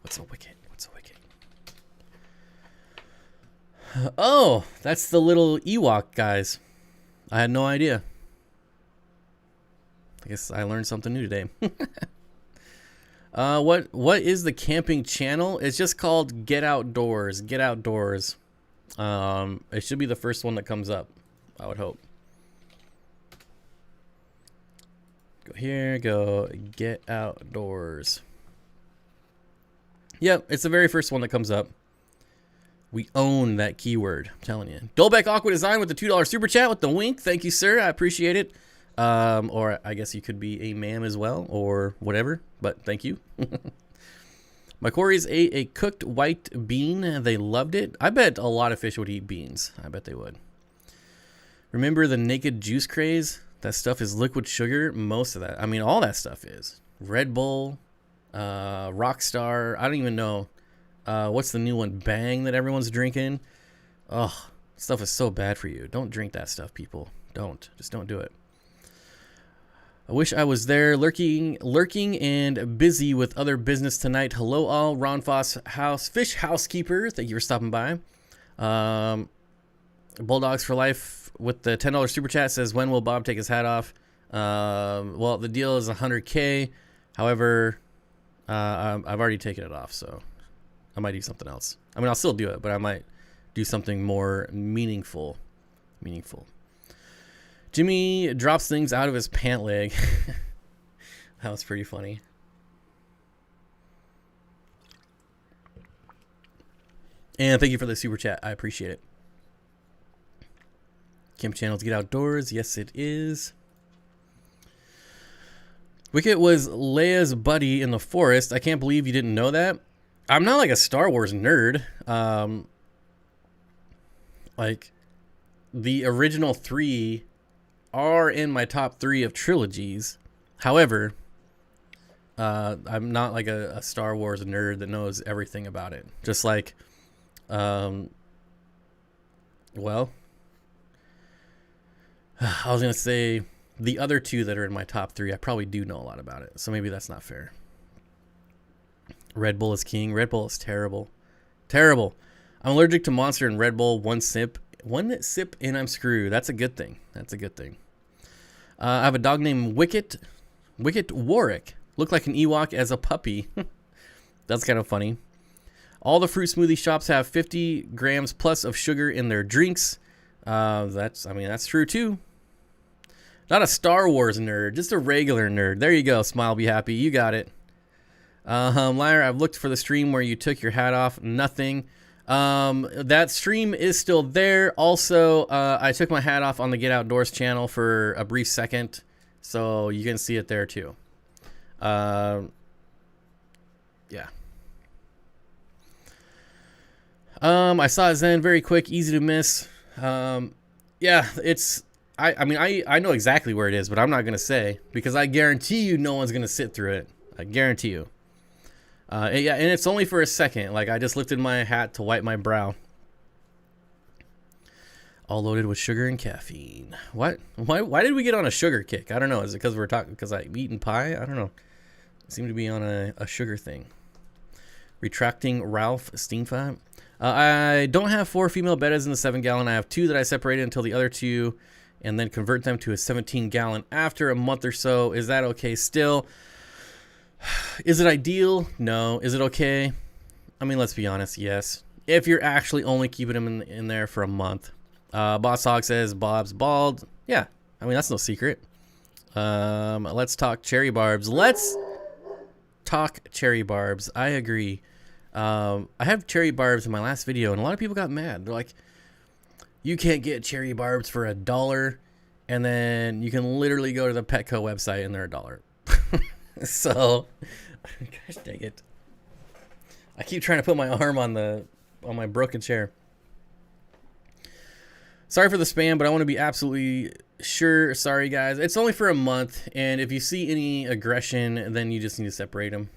What's a Wicket? Oh, that's the little Ewok guys. I had no idea. I guess I learned something new today. What is the camping channel? It's just called Get Outdoors. Get Outdoors. It should be the first one that comes up, I would hope. Go here, go Get Outdoors. Yep, it's the very first one that comes up. We own that keyword, I'm telling you. Dolbeck Aqua Design with the $2 super chat with the wink. Thank you, sir. I appreciate it. Or I guess you could be a ma'am as well, or whatever, but thank you. My Corey's ate a cooked white bean. They loved it. I bet a lot of fish would eat beans. I bet they would. Remember the naked juice craze? That stuff is liquid sugar. Most of that. I mean, all that stuff is. Red Bull, Rockstar. I don't even know. What's the new one? Bang that everyone's drinking. Oh, stuff is so bad for you. Don't drink that stuff, people. Don't. Just don't do it. I wish I was there lurking and busy with other business tonight. Hello all, Ron Foss Fish Housekeeper. Thank you for stopping by. Bulldogs for Life with the $10 super chat says, when will Bob take his hat off? Well, the deal is 100K. However, I've already taken it off, so I might do something else. I mean, I'll still do it, but I might do something more meaningful. Jimmy drops things out of his pant leg. That was pretty funny. And thank you for the super chat. I appreciate it. Camp Channel's Get Outdoors. Yes, it is. Wicket was Leia's buddy in the forest. I can't believe you didn't know that. I'm not like a Star Wars nerd. Like, the original 3 are in my top 3 of trilogies. However, I'm not like a Star Wars nerd that knows everything about it. Just like, well, I was going to say the other 2 that are in my top 3, I probably do know a lot about it. So maybe that's not fair. Red Bull is king. Red Bull is terrible. Terrible. I'm allergic to Monster and Red Bull. One sip and I'm screwed. That's a good thing. That's a good thing. I have a dog named Wicket Warwick. Looked like an Ewok as a puppy. That's kind of funny. All the fruit smoothie shops have 50 grams plus of sugar in their drinks. That's true too. Not a Star Wars nerd, just a regular nerd. There you go. Smile, be happy. You got it. Liar, I've looked for the stream where you took your hat off. Nothing. That stream is still there. Also, I took my hat off on the Get Outdoors channel for a brief second, so you can see it there too. Yeah. I saw Zen very quick, easy to miss. Yeah, it's, I mean, I know exactly where it is, but I'm not going to say, because I guarantee you no one's going to sit through it. I guarantee you. Yeah, and it's only for a second. Like, I just lifted my hat to wipe my brow. All loaded with sugar and caffeine. What? Why did we get on a sugar kick? I don't know. Is it because we're talking, because I'm eating pie? I don't know. I seem to be on a sugar thing. Retracting Ralph Steenfott. I don't have 4 female bettas in the 7-gallon. I have 2 that I separated until the other 2, and then convert them to a 17-gallon after a month or so. Is that okay still? Is it ideal? No. Is it okay? I mean, let's be honest. Yes. If you're actually only keeping them in there for a month. Boss Hog says Bob's bald. Yeah. I mean, that's no secret. Let's talk cherry barbs. Let's talk cherry barbs. I agree. I have cherry barbs in my last video, and a lot of people got mad. They're like, you can't get cherry barbs for $1, and then you can literally go to the Petco website and they're $1. So, gosh dang it. I keep trying to put my arm on my broken chair. Sorry for the spam, but I want to be absolutely sure. Sorry, guys. It's only for a month, and if you see any aggression, then you just need to separate them.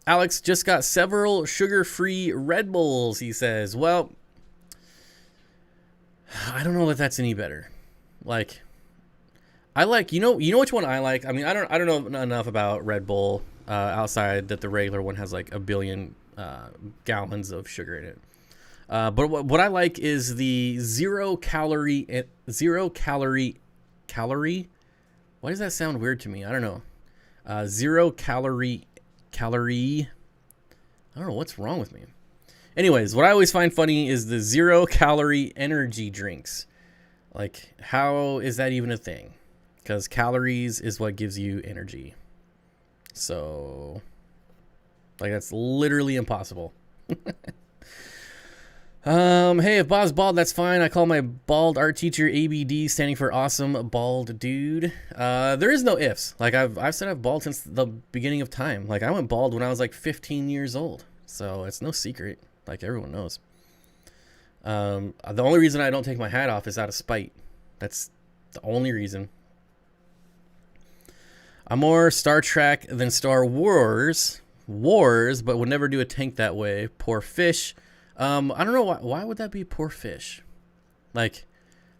Alex just got several sugar-free Red Bulls, he says. Well, I don't know if that's any better. Like, I like, you know which one I like? I mean, I don't know enough about Red Bull outside that the regular one has like 1 billion gallons of sugar in it. But what I like is the zero calorie. Why does that sound weird to me? I don't know. Zero calorie. I don't know what's wrong with me. Anyways, what I always find funny is the 0 calorie energy drinks. Like, how is that even a thing? Because calories is what gives you energy. So, like, that's literally impossible. Hey, if Bob's bald, that's fine. I call my bald art teacher ABD, standing for awesome bald dude. There is no ifs. Like, I've said I've bald since the beginning of time. Like, I went bald when I was like 15 years old. So it's no secret. Like, everyone knows. The only reason I don't take my hat off is out of spite. That's the only reason. I'm more Star Trek than Star Wars, but would never do a tank that way. Poor fish. I don't know why would that be poor fish? Like,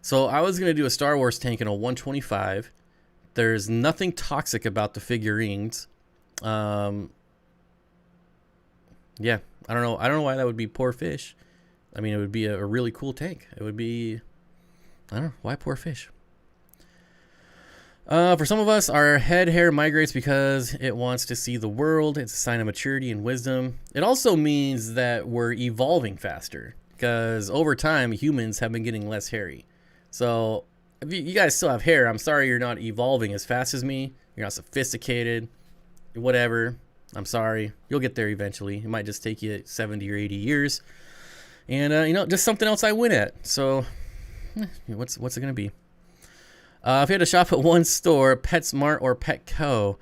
so I was going to do a Star Wars tank in a 125. There's nothing toxic about the figurines. Yeah, I don't know why that would be poor fish. I mean, it would be a really cool tank. It would be, I don't know, why poor fish? For some of us, our head hair migrates because it wants to see the world. It's a sign of maturity and wisdom. It also means that we're evolving faster because over time, humans have been getting less hairy. So if you guys still have hair, I'm sorry you're not evolving as fast as me. You're not sophisticated, whatever. I'm sorry. You'll get there eventually. It might just take you 70 or 80 years. And, you know, just something else I win at. So what's it going to be? If you had to shop at one store, PetSmart or Petco,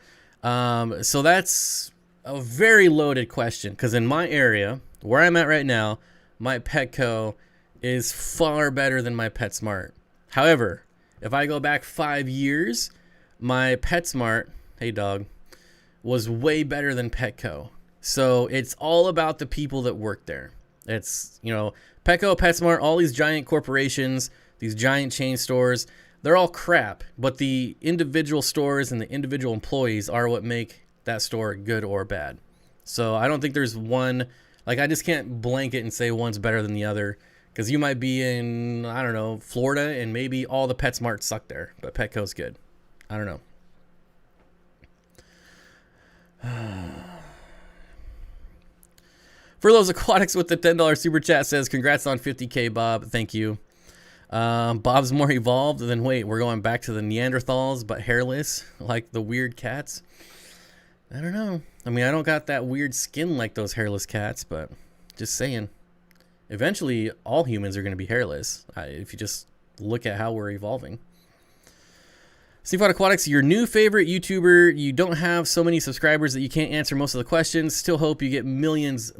so that's a very loaded question because in my area, where I'm at right now, my Petco is far better than my PetSmart. However, if I go back 5 years, my PetSmart, hey dog, was way better than Petco. So it's all about the people that work there. It's, you know, Petco, PetSmart, all these giant corporations, these giant chain stores, they're all crap, but the individual stores and the individual employees are what make that store good or bad. So I don't think there's one, like I just can't blanket and say one's better than the other because you might be in, I don't know, Florida and maybe all the PetSmarts suck there, but Petco's good. I don't know. For those Aquatics with the $10 super chat says, congrats on 50K, Bob. Thank you. Bob's more evolved than, wait, we're going back to the Neanderthals, but hairless, like the weird cats. I don't know. I mean, I don't got that weird skin like those hairless cats, but just saying. Eventually, all humans are going to be hairless if you just look at how we're evolving. Steenfott Aquatics, your new favorite YouTuber. You don't have so many subscribers that you can't answer most of the questions. Still hope you get millions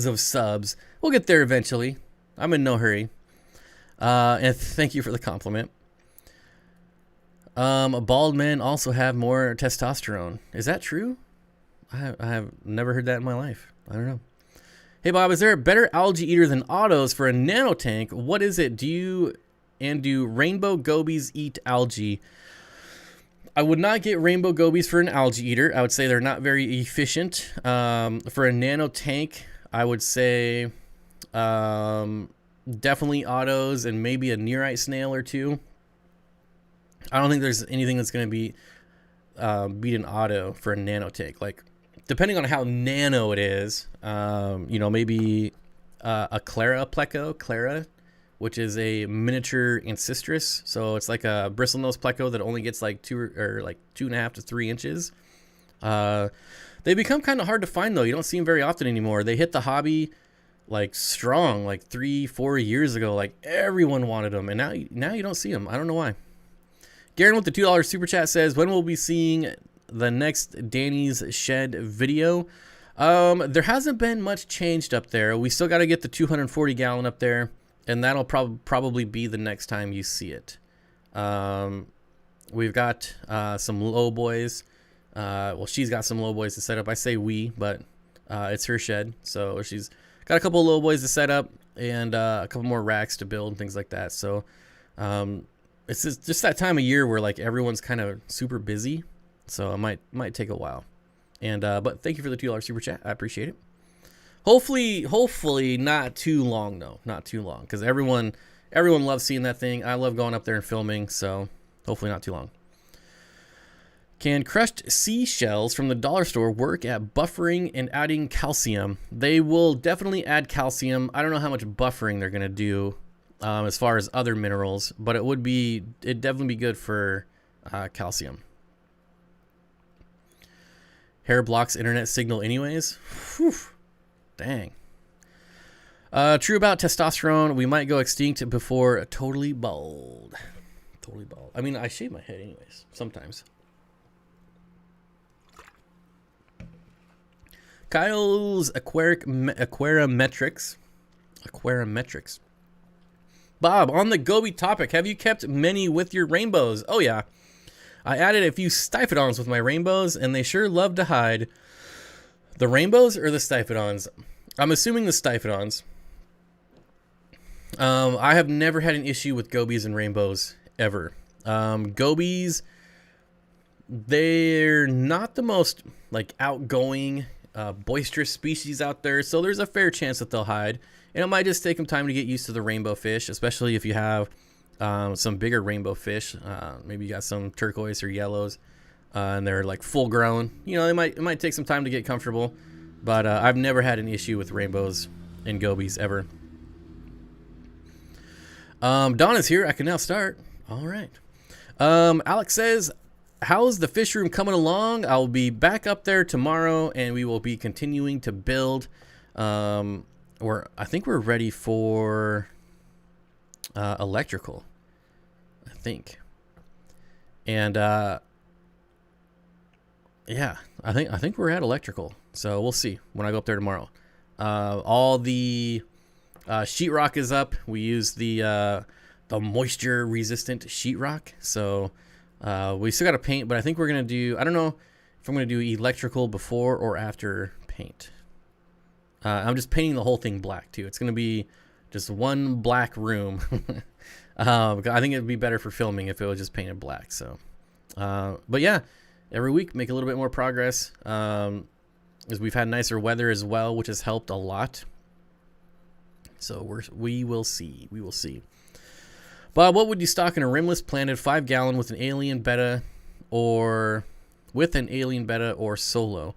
of subs. We'll get there eventually. I'm in no hurry. And thank you for the compliment. Bald men also have more testosterone. Is that true? I have never heard that in my life. I don't know. Hey Bob, is there a better algae eater than Autos for a nano tank? What is it? Do rainbow gobies eat algae? I would not get rainbow gobies for an algae eater. I would say they're not very efficient. For a nano tank, I would say definitely Autos and maybe a nearite snail or two. I don't think there's anything that's going to be beat an auto for a nano tank. Like, depending on how nano it is, you know, maybe a Clara, which is a miniature ancestris. So it's like a bristlenose pleco that only gets like 2.5 to 3 inches. They become kind of hard to find though. You don't see them very often anymore. They hit the hobby like strong, like 3-4 years ago. Like everyone wanted them, and now you don't see them. I don't know why. Garen with the $2 super chat says, when will we be seeing the next Danny's Shed video? There hasn't been much changed up there. We still got to get the 240 gallon up there, and that'll probably be the next time you see it. We've got some low boys. Well, she's got some low boys to set up. I say we, but it's her shed, so she's got a couple of low boys to set up and a couple more racks to build and things like that. So it's just that time of year where like everyone's kind of super busy, so it might take a while. And but thank you for the $2 super chat. I appreciate it. Hopefully not too long though, not too long, because everyone loves seeing that thing. I love going up there and filming, so hopefully not too long. Can crushed seashells from the dollar store work at buffering and adding calcium? They will definitely add calcium. I don't know how much buffering they're gonna do as far as other minerals, but it'd definitely be good for calcium. Hair blocks internet signal anyways. Whew. Dang. True about testosterone. We might go extinct before totally bald. Totally bald. I mean, I shave my head anyways sometimes. Kyle's Aquarimetrics. Bob, on the goby topic, have you kept many with your rainbows? Oh yeah. I added a few Steenfotts with my rainbows, and they sure love to hide. The rainbows or the Steenfotts? I'm assuming the Steenfotts. I have never had an issue with gobies and rainbows, ever. Gobies, they're not the most like outgoing, boisterous species out there, so there's a fair chance that they'll hide. And it might just take them time to get used to the rainbow fish, especially if you have some bigger rainbow fish. Maybe you got some turquoise or yellows, and they're like full grown. You know, it might take some time to get comfortable, but I've never had an issue with rainbows and gobies ever. Dawn is here. I can now start. All right. Alex says, how's the fish room coming along? I'll be back up there tomorrow, and we will be continuing to build. I think we're ready for electrical, I think. And yeah, I think we're at electrical. So we'll see when I go up there tomorrow. All the sheetrock is up. We use the moisture resistant sheetrock. So we still got to paint, but I think we're gonna do. I don't know if I'm gonna do electrical before or after paint. I'm just painting the whole thing black too. It's gonna be just one black room. I think it'd be better for filming if it was just painted black. So, but yeah, every week make a little bit more progress. As we've had nicer weather as well, which has helped a lot. So we will see. We will see. Bob, what would you stock in a rimless planted 5-gallon with an alien betta or solo?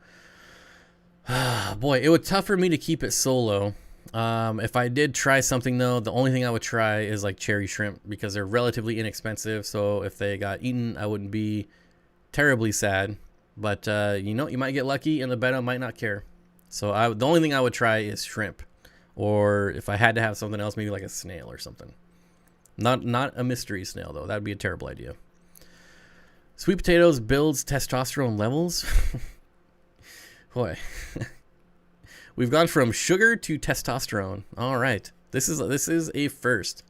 Boy, it would tough for me to keep it solo. If I did try something though, the only thing I would try is like cherry shrimp because they're relatively inexpensive. So if they got eaten, I wouldn't be terribly sad. But you know, you might get lucky and the betta might not care. So the only thing I would try is shrimp, or if I had to have something else, maybe like a snail or something. Not a mystery snail though. That'd be a terrible idea. Sweet potatoes builds testosterone levels. Boy, we've gone from sugar to testosterone. All right, this is a first.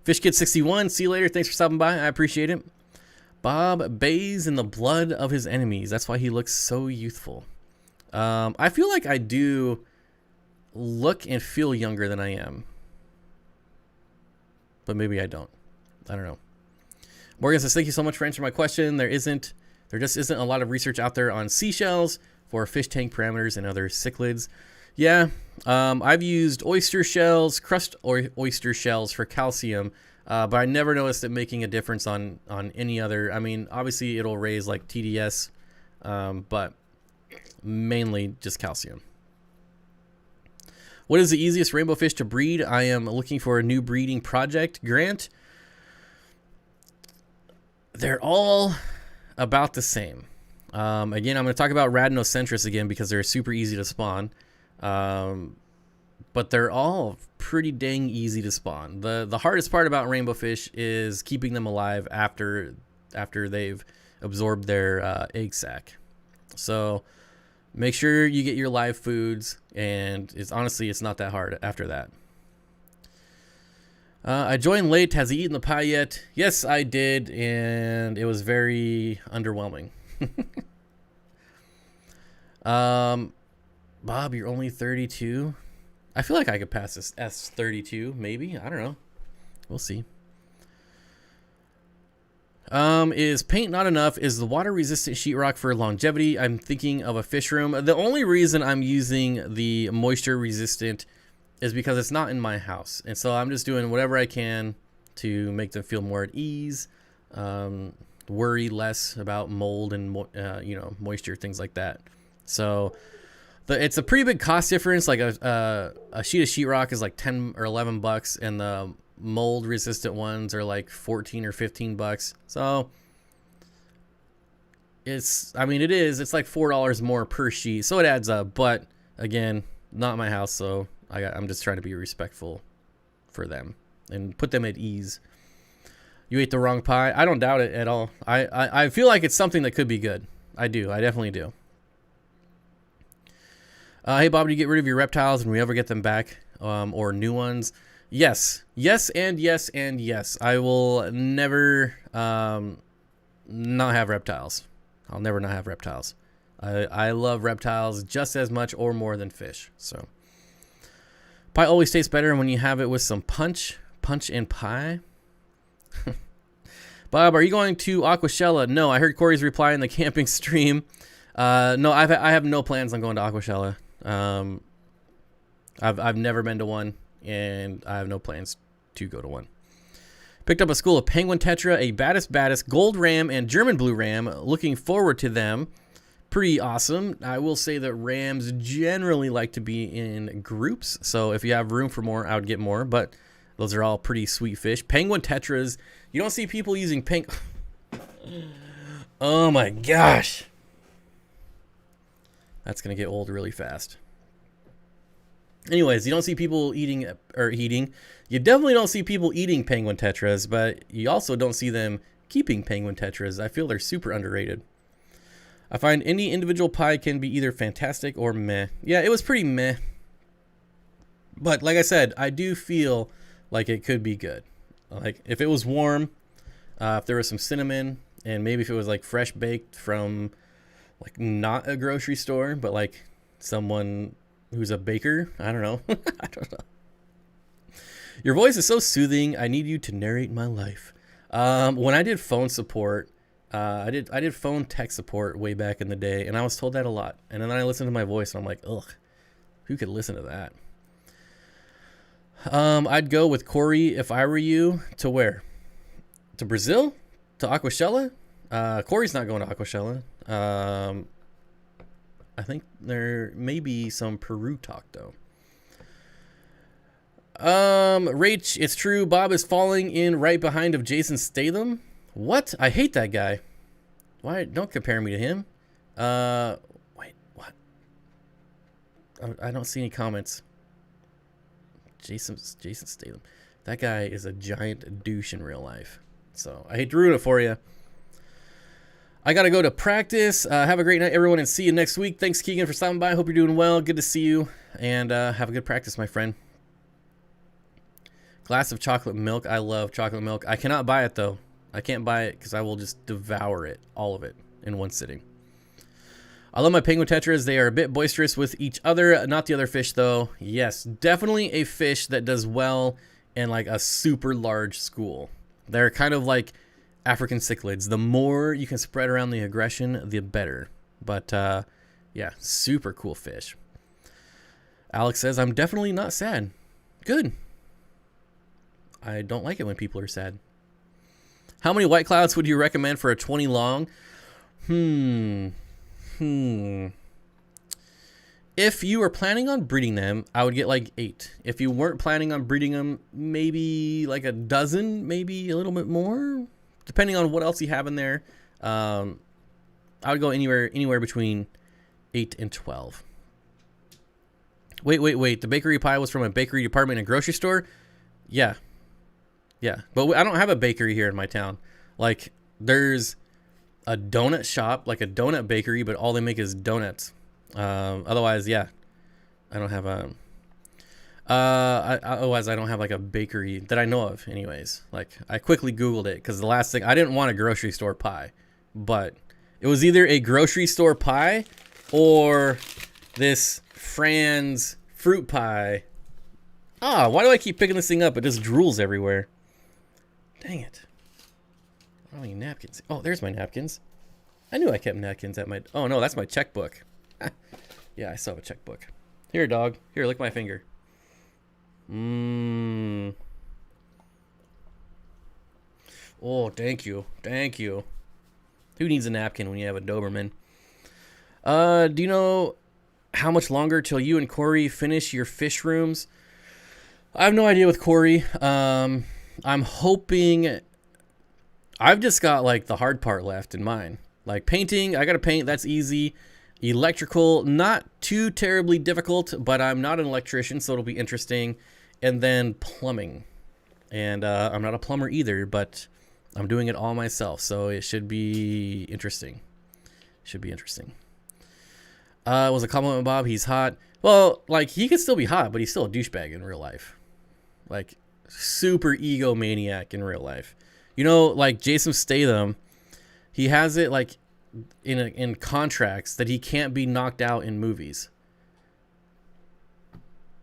Fish Kid 61. See you later. Thanks for stopping by. I appreciate it. Bob bathes in the blood of his enemies. That's why he looks so youthful. I feel like I do look and feel younger than I am, but maybe I don't. I don't know. Morgan says, thank you so much for answering my question. There just isn't a lot of research out there on seashells for fish tank parameters and other cichlids. Yeah, I've used oyster shells, crushed oyster shells for calcium, but I never noticed it making a difference on any other. I mean, obviously it'll raise like TDS, but mainly just calcium. What is the easiest rainbow fish to breed? I am looking for a new breeding project. Grant, they're all about the same. Again, I'm going to talk about Radnocentris again because they're super easy to spawn. But they're all pretty dang easy to spawn. The hardest part about rainbow fish is keeping them alive after they've absorbed their egg sac. So make sure you get your live foods, and it's not that hard after that. I joined late. Has he eaten the pie yet? Yes, I did, and it was very underwhelming. Bob, you're only 32. I feel like I could pass this S32, maybe. I don't know. We'll see. Is paint not enough? Is the water-resistant sheetrock for longevity? I'm thinking of a fish room. The only reason I'm using the moisture-resistant is because it's not in my house. And so I'm just doing whatever I can to make them feel more at ease, worry less about mold and moisture, things like that. So it's a pretty big cost difference. Like a sheet of sheetrock is like 10 or 11 bucks, and the mold resistant ones are like 14 or 15 bucks. So it's like $4 more per sheet. So it adds up, but again, not my house. So I'm just trying to be respectful for them and put them at ease. You ate the wrong pie. I don't doubt it at all. I feel like it's something that could be good. I do. I definitely do. Hey, Bob, do you get rid of your reptiles and we ever get them back, or new ones? Yes. Yes, and yes, and yes. I will never not have reptiles. I'll never not have reptiles. I love reptiles just as much or more than fish. So pie always tastes better when you have it with some punch and pie. Bob, are you going to Aquashella? No, I heard Corey's reply in the camping stream. No, I have no plans on going to Aquashella. I've never been to one, and I have no plans to go to one. Picked up a school of penguin tetra, a baddest, gold ram, and German blue ram. Looking forward to them. Pretty awesome. I will say that rams generally like to be in groups, so if you have room for more, I would get more, but those are all pretty sweet fish. Penguin tetras, you don't see people using Oh my gosh. That's going to get old really fast. Anyways, you don't see people eating. You definitely don't see people eating penguin tetras, but you also don't see them keeping penguin tetras. I feel they're super underrated. I find any individual pie can be either fantastic or meh. Yeah, it was pretty meh. But like I said, I do feel like it could be good. Like if it was warm, if there was some cinnamon, and maybe if it was like fresh baked from like not a grocery store, but like someone who's a baker. I don't know. I don't know. Your voice is so soothing. I need you to narrate my life. When I did phone support, I did phone tech support way back in the day, and I was told that a lot. And then I listened to my voice, and I'm like, ugh, who could listen to that? I'd go with Corey if I were you. To where? To Brazil? To Aquashella? Corey's not going to Aquashella. I think there may be some Peru talk though. Rach, it's true. Bob is falling in right behind of Jason Statham. What? I hate that guy. Why? Don't compare me to him. Wait, what? I don't see any comments. Jason Statham. That guy is a giant douche in real life. So I hate to ruin it for you. I got to go to practice. Have a great night, everyone, and see you next week. Thanks, Keegan, for stopping by. Hope you're doing well. Good to see you. And have a good practice, my friend. Glass of chocolate milk. I love chocolate milk. I cannot buy it, though. I can't buy it because I will just devour it, all of it, in one sitting. I love my penguin tetras. They are a bit boisterous with each other. Not the other fish, though. Yes, definitely a fish that does well in like a super large school. They're kind of like African cichlids. The more you can spread around the aggression, the better. But yeah, super cool fish. Alex says, I'm definitely not sad. Good. I don't like it when people are sad. How many white clouds would you recommend for a 20 long? If you were planning on breeding them, I would get like 8. If you weren't planning on breeding them, maybe like a dozen, maybe a little bit more, depending on what else you have in there. I would go anywhere between 8 and 12. Wait. The bakery pie was from a bakery department in a grocery store? Yeah. But I don't have a bakery here in my town. Like, there's a donut shop, like a donut bakery, but all they make is donuts. Otherwise, yeah, I don't have a. Otherwise, I don't have like a bakery that I know of. Anyways, like I quickly Googled it because the last thing I didn't want a grocery store pie, but it was either a grocery store pie or this Fran's fruit pie. Why do I keep picking this thing up? It just drools everywhere. Dang it. I don't have any napkins. Oh, there's my napkins. I knew I kept napkins at my... Oh, no, that's my checkbook. Yeah, I still have a checkbook. Here, dog. Here, lick my finger. Oh, thank you. Thank you. Who needs a napkin when you have a Doberman? Do you know how much longer till you and Corey finish your fish rooms? I have no idea with Corey. I'm hoping... I've just got like the hard part left in mine. Like painting, I gotta paint, that's easy. Electrical, not too terribly difficult, but I'm not an electrician, so it'll be interesting. And then plumbing. And I'm not a plumber either, but I'm doing it all myself, so it should be interesting. Should be interesting. Was a compliment, Bob. He's hot. Well, like, he could still be hot, but he's still a douchebag in real life. Like, super egomaniac in real life. You know, like Jason Statham, he has it like in contracts that he can't be knocked out in movies.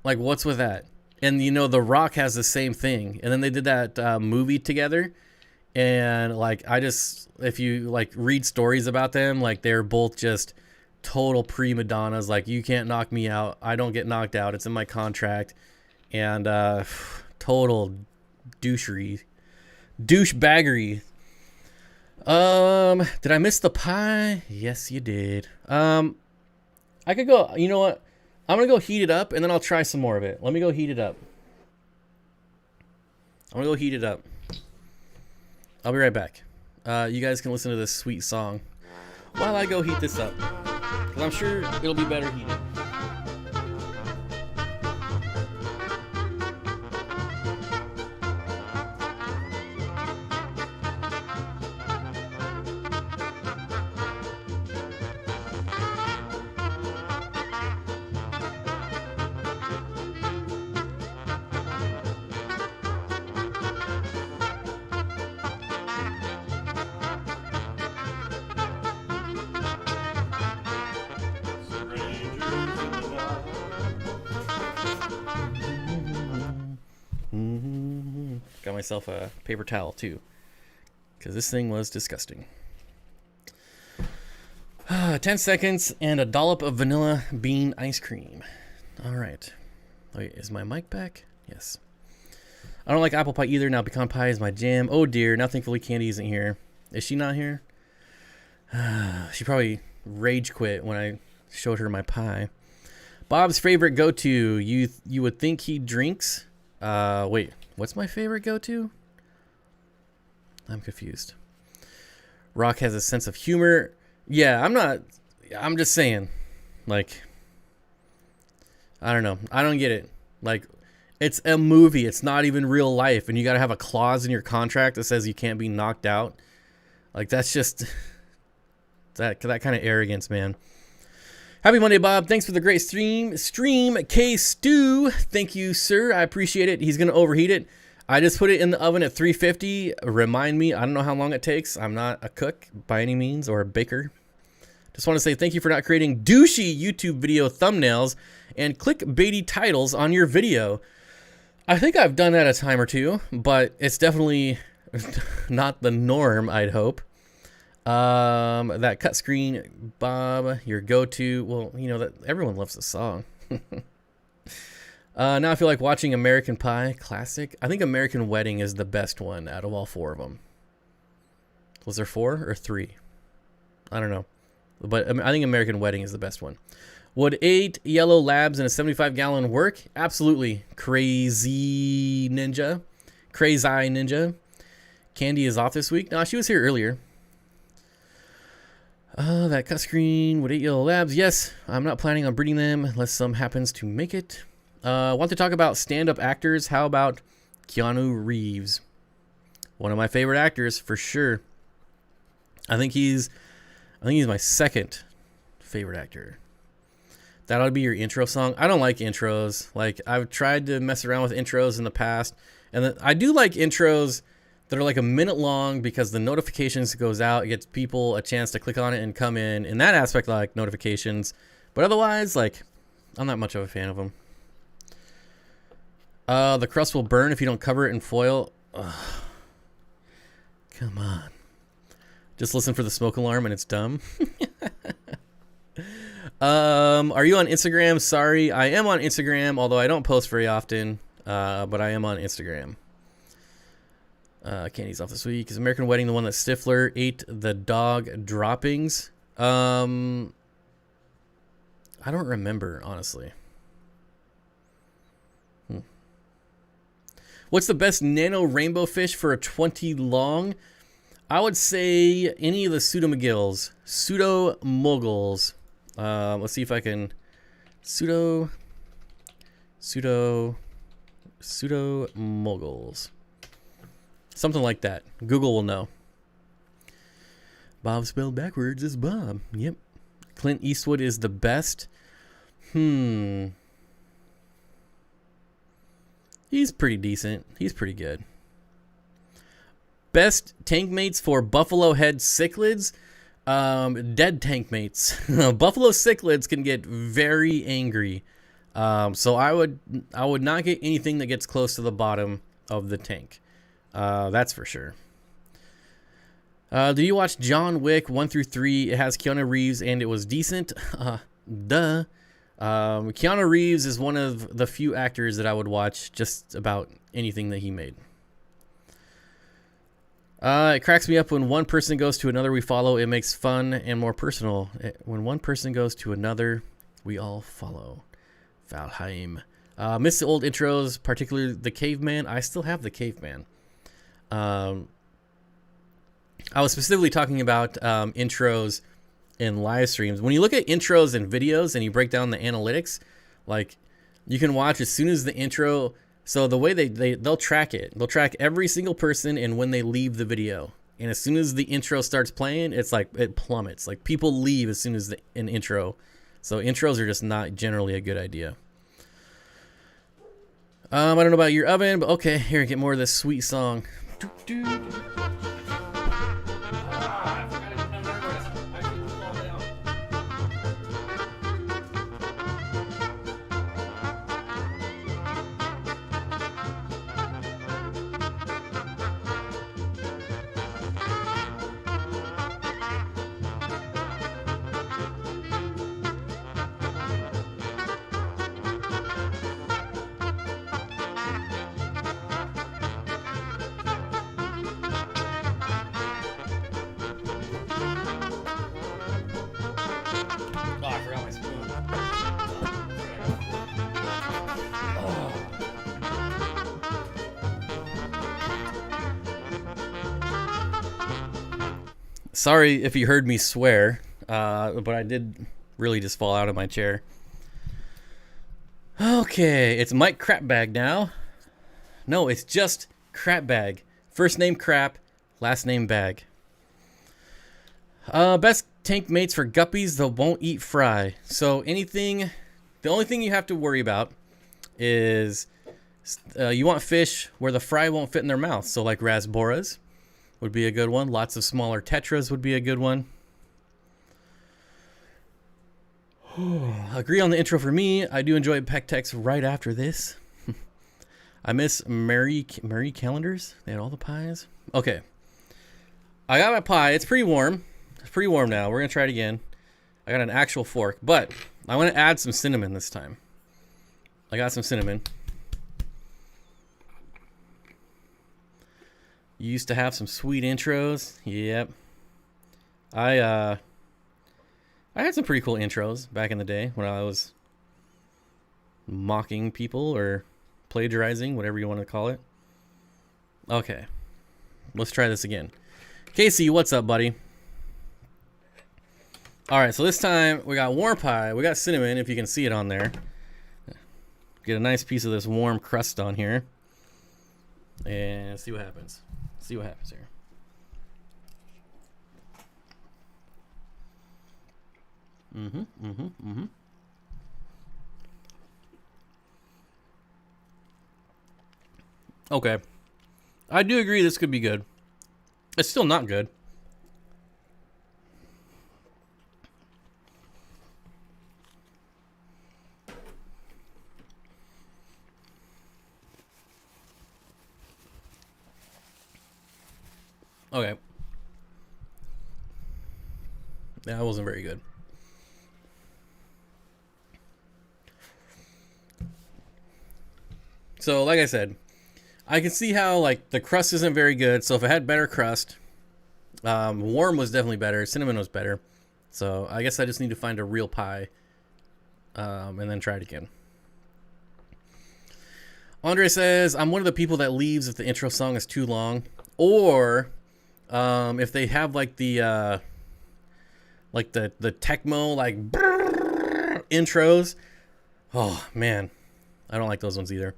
Like, what's with that? And you know, The Rock has the same thing. And then they did that movie together, and like if you like read stories about them, like they're both just total prima donnas. Like, you can't knock me out. I don't get knocked out. It's in my contract. And total douchebaggery. Did I miss the pie? Yes, you did. I could go, you know what? I'm gonna go heat it up and then I'll try some more of it. Let me go heat it up. I'm gonna go heat it up. I'll be right back. You guys can listen to this sweet song while I go heat this up, because I'm sure it'll be better heated. Got myself a paper towel too, because this thing was disgusting. 10 seconds and a dollop of vanilla bean ice cream. All right. Wait, is my mic back? Yes. I don't like apple pie either. Now pecan pie is my jam. Oh dear. Now thankfully Candy isn't here. Is she not here? She probably rage quit when I showed her my pie. Bob's favorite go-to. You would think he drinks. Wait. What's my favorite go-to? I'm confused. Rock has a sense of humor. Yeah, I'm just saying. Like, I don't know. I don't get it. Like, it's a movie. It's not even real life. And you got to have a clause in your contract that says you can't be knocked out. Like, that's just that kind of arrogance, man. Happy Monday, Bob. Thanks for the great stream. K Stew. Thank you, sir. I appreciate it. He's going to overheat it. I just put it in the oven at 350. Remind me, I don't know how long it takes. I'm not a cook by any means, or a baker. Just want to say thank you for not creating douchey YouTube video thumbnails and clickbaity titles on your video. I think I've done that a time or two, but it's definitely not the norm, I'd hope. That cut screen, Bob, your go-to. Well, you know that everyone loves the song. Now I feel like watching American Pie classic. I think American Wedding is the best one out of all four of them. Was there 4 or 3? I don't know, but I think American Wedding is the best one. Would 8 yellow labs in a 75-gallon work? Absolutely. Crazy Ninja. Candy is off this week. No, she was here earlier. That cut screen with 8 yellow labs. Yes, I'm not planning on breeding them unless some happens to make it. Want to talk about stand-up actors? How about Keanu Reeves? One of my favorite actors for sure. I think he's my second favorite actor. That ought to be your intro song. I don't like intros. Like, I've tried to mess around with intros in the past, and I do like intros that are like a minute long because the notifications goes out. It gets people a chance to click on it and come in. In that aspect, I like notifications. But otherwise, like, I'm not much of a fan of them. The crust will burn if you don't cover it in foil. Ugh. Come on. Just listen for the smoke alarm and it's dumb. Are you on Instagram? Sorry, I am on Instagram, although I don't post very often. But I am on Instagram. Candy's off this week. Is American Wedding the one that Stifler ate the dog droppings? I don't remember, honestly. What's the best nano rainbow fish for a 20 long? I would say any of the pseudomogils. Pseudomoguls. Let's see if I can... Pseudomoguls. Something like that. Google will know. Bob spelled backwards is Bob. Yep. Clint Eastwood is the best. He's pretty decent. He's pretty good. Best tank mates for buffalo head cichlids. Dead tank mates. Buffalo cichlids can get very angry. So I would not get anything that gets close to the bottom of the tank. That's for sure. Did you watch John Wick 1 through 3? It has Keanu Reeves and it was decent. Duh. Keanu Reeves is one of the few actors that I would watch just about anything that he made. It cracks me up when one person goes to another we follow. It makes fun and more personal. When one person goes to another, we all follow. Valheim. Miss the old intros, particularly the caveman. I still have the caveman. I was specifically talking about intros in live streams. When you look at intros and videos and you break down the analytics, like you can watch as soon as the intro. So the way they'll track it, they'll track every single person and when they leave the video. And as soon as the intro starts playing, it's like it plummets. Like people leave as soon as an intro. So intros are just not generally a good idea. I don't know about your oven, but okay, here, get more of this sweet song. Sorry if you heard me swear, but I did really just fall out of my chair. Okay, it's Mike Crapbag now. No, it's just Crapbag. First name Crap, last name Bag. Best tank mates for guppies that won't eat fry. So the only thing you have to worry about is you want fish where the fry won't fit in their mouth. So like rasboras would be a good one. Lots of smaller tetras would be a good one. Agree on the intro for me. I do enjoy Pectex right after this. I miss Mary calendars. They had all the pies. Okay. I got my pie. It's pretty warm. It's pretty warm now. We're going to try it again. I got an actual fork, but I want to add some cinnamon this time. I got some cinnamon. You used to have some sweet intros. Yep. I had some pretty cool intros back in the day when I was mocking people or plagiarizing, whatever you want to call it. Okay. Let's try this again. Casey, what's up, buddy? All right, so this time we got warm pie. We got cinnamon, if you can see it on there. Get a nice piece of this warm crust on here. And see what happens. See what happens here. Okay. I do agree this could be good. It's still not good. Okay. That wasn't very good. So, like I said, I can see how, like, the crust isn't very good. So, if I had better crust, warm was definitely better. Cinnamon was better. So, I guess I just need to find a real pie and then try it again. Andre says, I'm one of the people that leaves if the intro song is too long. Or if they have, like, the Tecmo, like, intros. Oh, man. I don't like those ones either.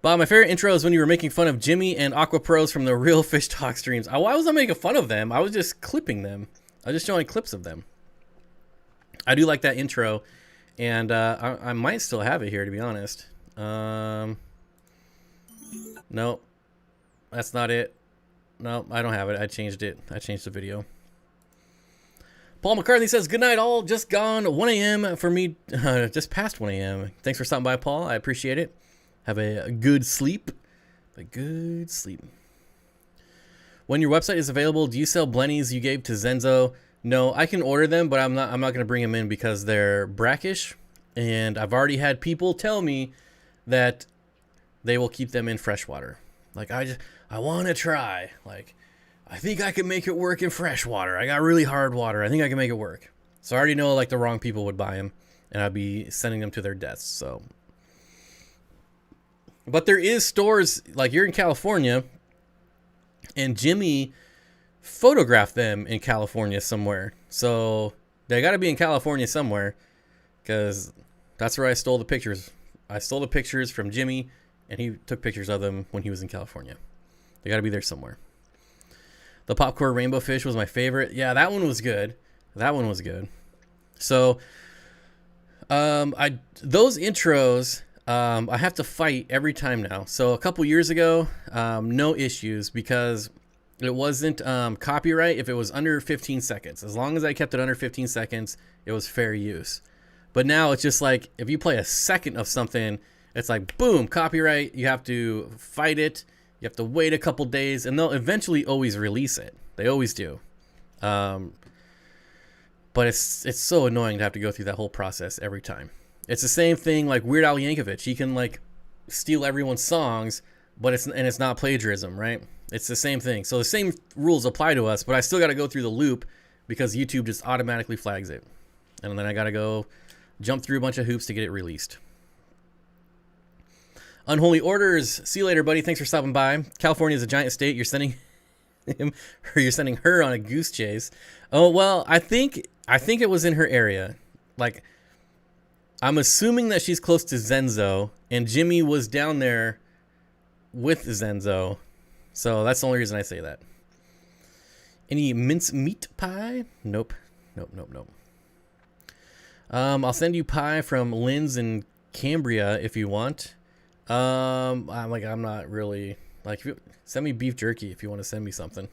But my favorite intro is when you were making fun of Jimmy and Aqua Pros from the Real Fish Talk streams. Why was I making fun of them? I was just clipping them. I was just showing clips of them. I do like that intro. And I might still have it here, to be honest. No. That's not it. No, I don't have it. I changed it. I changed the video. Paul McCarthy says, good night all. Just gone 1 a.m. for me. Just past 1 a.m. Thanks for stopping by, Paul. I appreciate it. Have a good sleep. A good sleep. When your website is available, do you sell blennies you gave to Zenzo? No, I can order them, but I'm not going to bring them in because they're brackish, and I've already had people tell me that they will keep them in freshwater. Like, I want to try. Like, I think I can make it work in freshwater. I got really hard water. I think I can make it work. So I already know, like, the wrong people would buy them, and I'd be sending them to their deaths. So, but there is stores, like, you're in California, and Jimmy photographed them in California somewhere. So they got to be in California somewhere, because that's where I stole the pictures. I stole the pictures from Jimmy, and he took pictures of them when he was in California. They got to be there somewhere. The popcorn rainbow fish was my favorite. Yeah, that one was good. That one was good. So those intros, I have to fight every time now. So a couple years ago, no issues, because it wasn't copyright if it was under 15 seconds. As long as I kept it under 15 seconds, it was fair use. But now it's just like, if you play a second of something, it's like, boom, copyright. You have to fight it. You have to wait a couple days, and they'll eventually always release it. They always do. But it's so annoying to have to go through that whole process every time. It's the same thing like Weird Al Yankovic. He can, like, steal everyone's songs, but it's not plagiarism, right? It's the same thing. So the same rules apply to us, but I still got to go through the loop because YouTube just automatically flags it. And then I got to go jump through a bunch of hoops to get it released. Unholy Orders. See you later, buddy. Thanks for stopping by. California is a giant state. You're sending him, or you're sending her on a goose chase. Oh, well, I think it was in her area. Like, I'm assuming that she's close to Zenzo, and Jimmy was down there with Zenzo. So that's the only reason I say that. Any mince meat pie? Nope. I'll send you pie from Lynn's in Cambria if you want. I'm not really, like, if you, send me beef jerky if you want to send me something.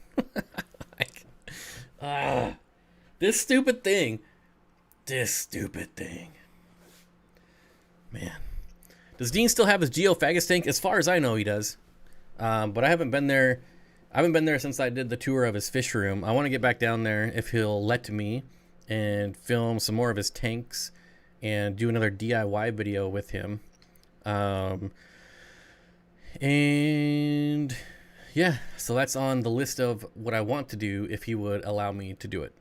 This stupid thing. Man. Does Dean still have his geophagus tank? As far as I know, he does. But I haven't been there. I haven't been there since I did the tour of his fish room. I want to get back down there if he'll let me and film some more of his tanks and do another DIY video with him. And yeah, so that's on the list of what I want to do if he would allow me to do it.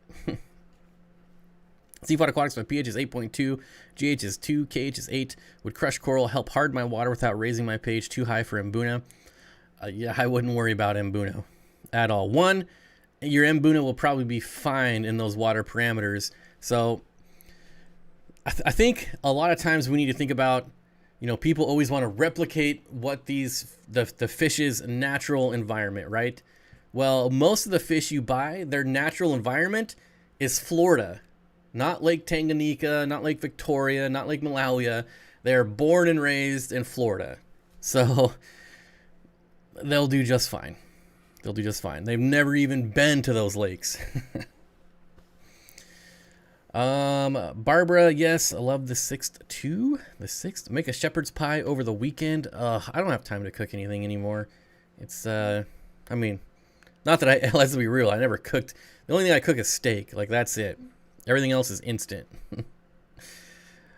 Steenfott Aquatics, my pH is 8.2, GH is 2, KH is 8. Would crush coral help harden my water without raising my pH too high for Mbuna? Yeah, I wouldn't worry about Mbuna at all. One, your Mbuna will probably be fine in those water parameters. So I think a lot of times we need to think about, you know, people always want to replicate what the fish's natural environment, right? Well, most of the fish you buy, their natural environment is Florida. Not Lake Tanganyika, not Lake Victoria, not Lake Malawi. They're born and raised in Florida. So they'll do just fine. They'll do just fine. They've never even been to those lakes. Barbara, yes, I love the 6th too. The 6th. Make a shepherd's pie over the weekend. I don't have time to cook anything anymore. It's, I mean, not that let's be real, I never cooked. The only thing I cook is steak. Like, that's it. Everything else is instant.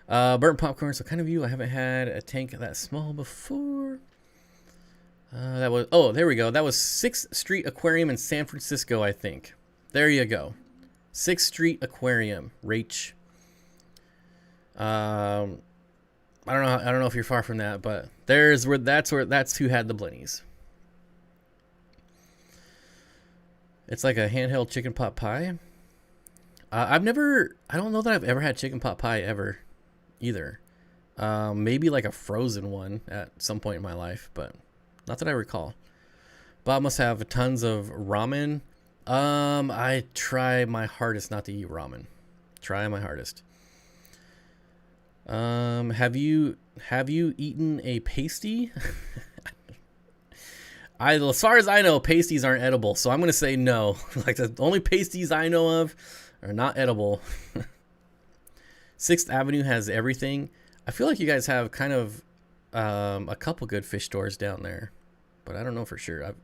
Burnt popcorn. So kind of you. I haven't had a tank that small before. That was, oh, there we go. That was 6th Street Aquarium in San Francisco, I think. There you go. 6th Street Aquarium, Rach. I don't know if you're far from that, but that's who had the blennies. It's like a handheld chicken pot pie. I don't know that I've ever had chicken pot pie ever either. Maybe like a frozen one at some point in my life, but not that I recall. Bob must have tons of ramen. I try my hardest not to eat ramen. Try my hardest. Have you eaten a pasty? As far as I know, pasties aren't edible, so I'm gonna say no. Like, the only pasties I know of are not edible. 6th Avenue has everything. I feel like you guys have kind of a couple good fish stores down there, but I don't know for sure.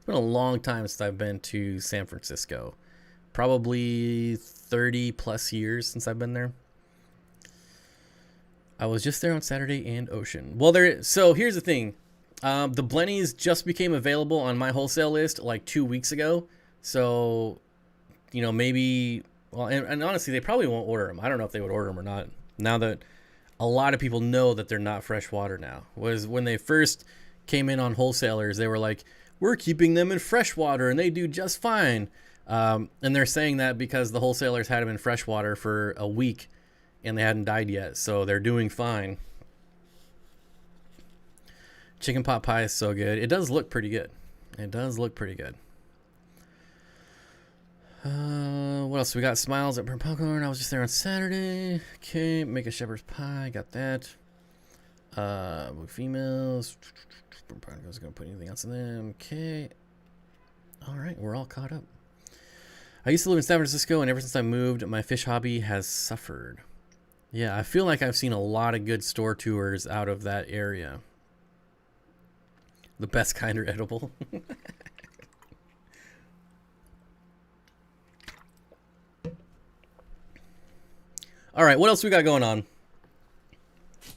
It's been a long time since I've been to San Francisco. Probably 30 plus years since I've been there. I was just there on Saturday and Ocean. Well, so here's the thing. The Blennies just became available on my wholesale list like 2 weeks ago. So, you know, maybe, well, and honestly, they probably won't order them. I don't know if they would order them or not. Now that a lot of people know that they're not freshwater now. Was when they first came in on wholesalers, they were like, we're keeping them in freshwater and they do just fine. And they're saying that because the wholesalers had them in freshwater for a week and they hadn't died yet. So they're doing fine. Chicken pot pie is so good. It does look pretty good. It does look pretty good. What else? We got Smiles at Burnt Popcorn. I was just there on Saturday. Okay, make a shepherd's pie. Got that. Females. I was going to put anything else in them. Okay. All right, we're all caught up. I used to live in San Francisco, and ever since I moved, my fish hobby has suffered. Yeah, I feel like I've seen a lot of good store tours out of that area. The best kind are edible. All right, what else we got going on?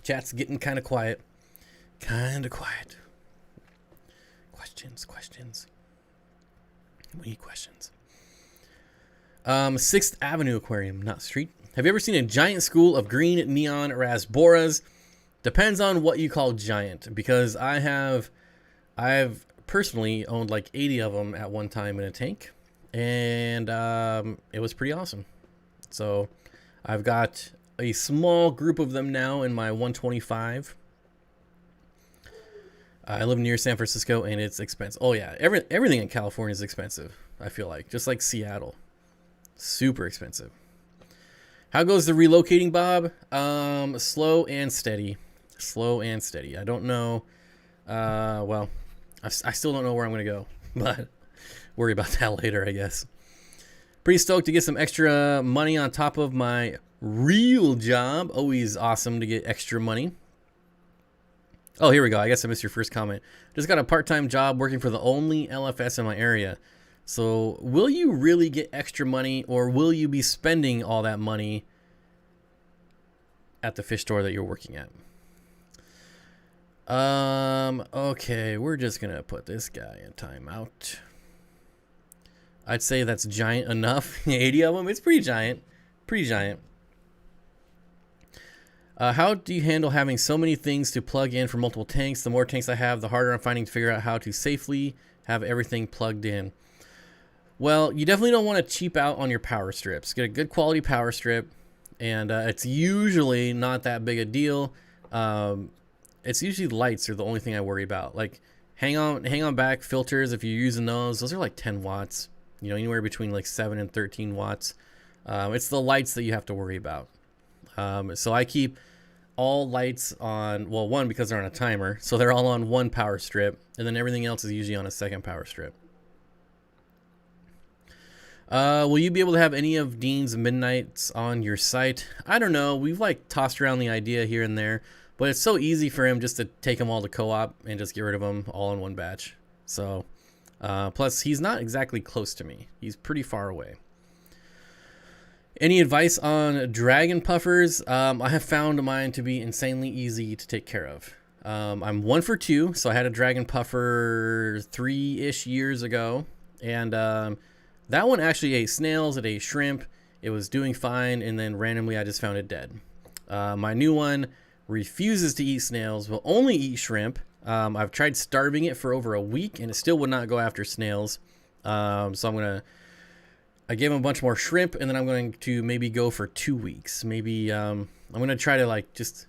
Chat's getting kind of quiet. Kind of quiet. Questions. We need questions. 6th Avenue Aquarium, not street. Have you ever seen a giant school of green neon rasboras? Depends on what you call giant, because I've personally owned like 80 of them at one time in a tank, and it was pretty awesome. So I've got a small group of them now in my 125. I live near San Francisco, and it's expensive. Oh yeah, everything in California is expensive, I feel like, just like Seattle. Super expensive. How goes the relocating, Bob? Slow and steady. Slow and steady. I don't know. Well, I still don't know where I'm going to go, but worry about that later, I guess. Pretty stoked to get some extra money on top of my real job. Always awesome to get extra money. Oh, here we go. I guess I missed your first comment. Just got a part-time job working for the only LFS in my area. So will you really get extra money, or will you be spending all that money at the fish store that you're working at? Okay, we're just going to put this guy in timeout. I'd say that's giant enough. 80 of them. It's pretty giant. Pretty giant. How do you handle having so many things to plug in for multiple tanks? The more tanks I have, the harder I'm finding to figure out how to safely have everything plugged in. Well, you definitely don't want to cheap out on your power strips. Get a good quality power strip, and it's usually not that big a deal. It's usually lights are the only thing I worry about. Like hang on back filters, if you're using those are like 10 watts. You know, anywhere between like 7 and 13 watts. It's the lights that you have to worry about. So I keep all lights on, well, one, because they're on a timer, so they're all on one power strip, and then everything else is usually on a second power strip. Will you be able to have any of Dean's Midnights on your site? I don't know. We've like tossed around the idea here and there, but it's so easy for him just to take them all to co-op and just get rid of them all in one batch. So, plus he's not exactly close to me. He's pretty far away. Any advice on dragon puffers? I have found mine to be insanely easy to take care of. I'm 1 for 2, so I had a dragon puffer 3-ish years ago, and that one actually ate snails, it ate shrimp, it was doing fine, and then randomly I just found it dead. My new one refuses to eat snails, will only eat shrimp. I've tried starving it for over a week, and it still would not go after snails. So I gave him a bunch more shrimp, and then I'm going to maybe go for 2 weeks. Maybe I'm going to try to like just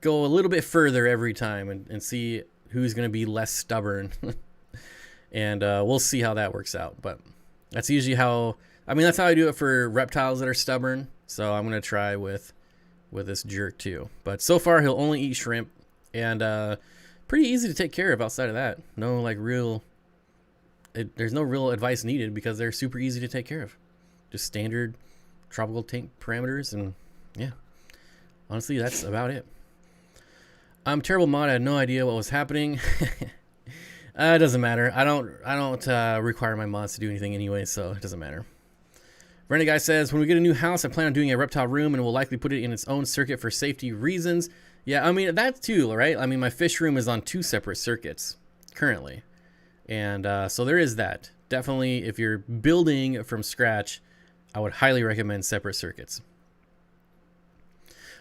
go a little bit further every time and see who's going to be less stubborn. And we'll see how that works out. But that's usually that's how I do it for reptiles that are stubborn. So I'm going to try with this jerk too. But so far he'll only eat shrimp, and pretty easy to take care of outside of that. No like there's no real advice needed because they're super easy to take care of. Just standard tropical tank parameters, and yeah. Honestly, that's about it. I'm terrible mod. I had no idea what was happening. It doesn't matter. I don't require my mods to do anything anyway, so it doesn't matter. Renegade guy says, when we get a new house, I plan on doing a reptile room and will likely put it in its own circuit for safety reasons. Yeah, I mean, that too, right? I mean, my fish room is on 2 separate circuits currently. And so there is that. Definitely, if you're building from scratch, I would highly recommend separate circuits.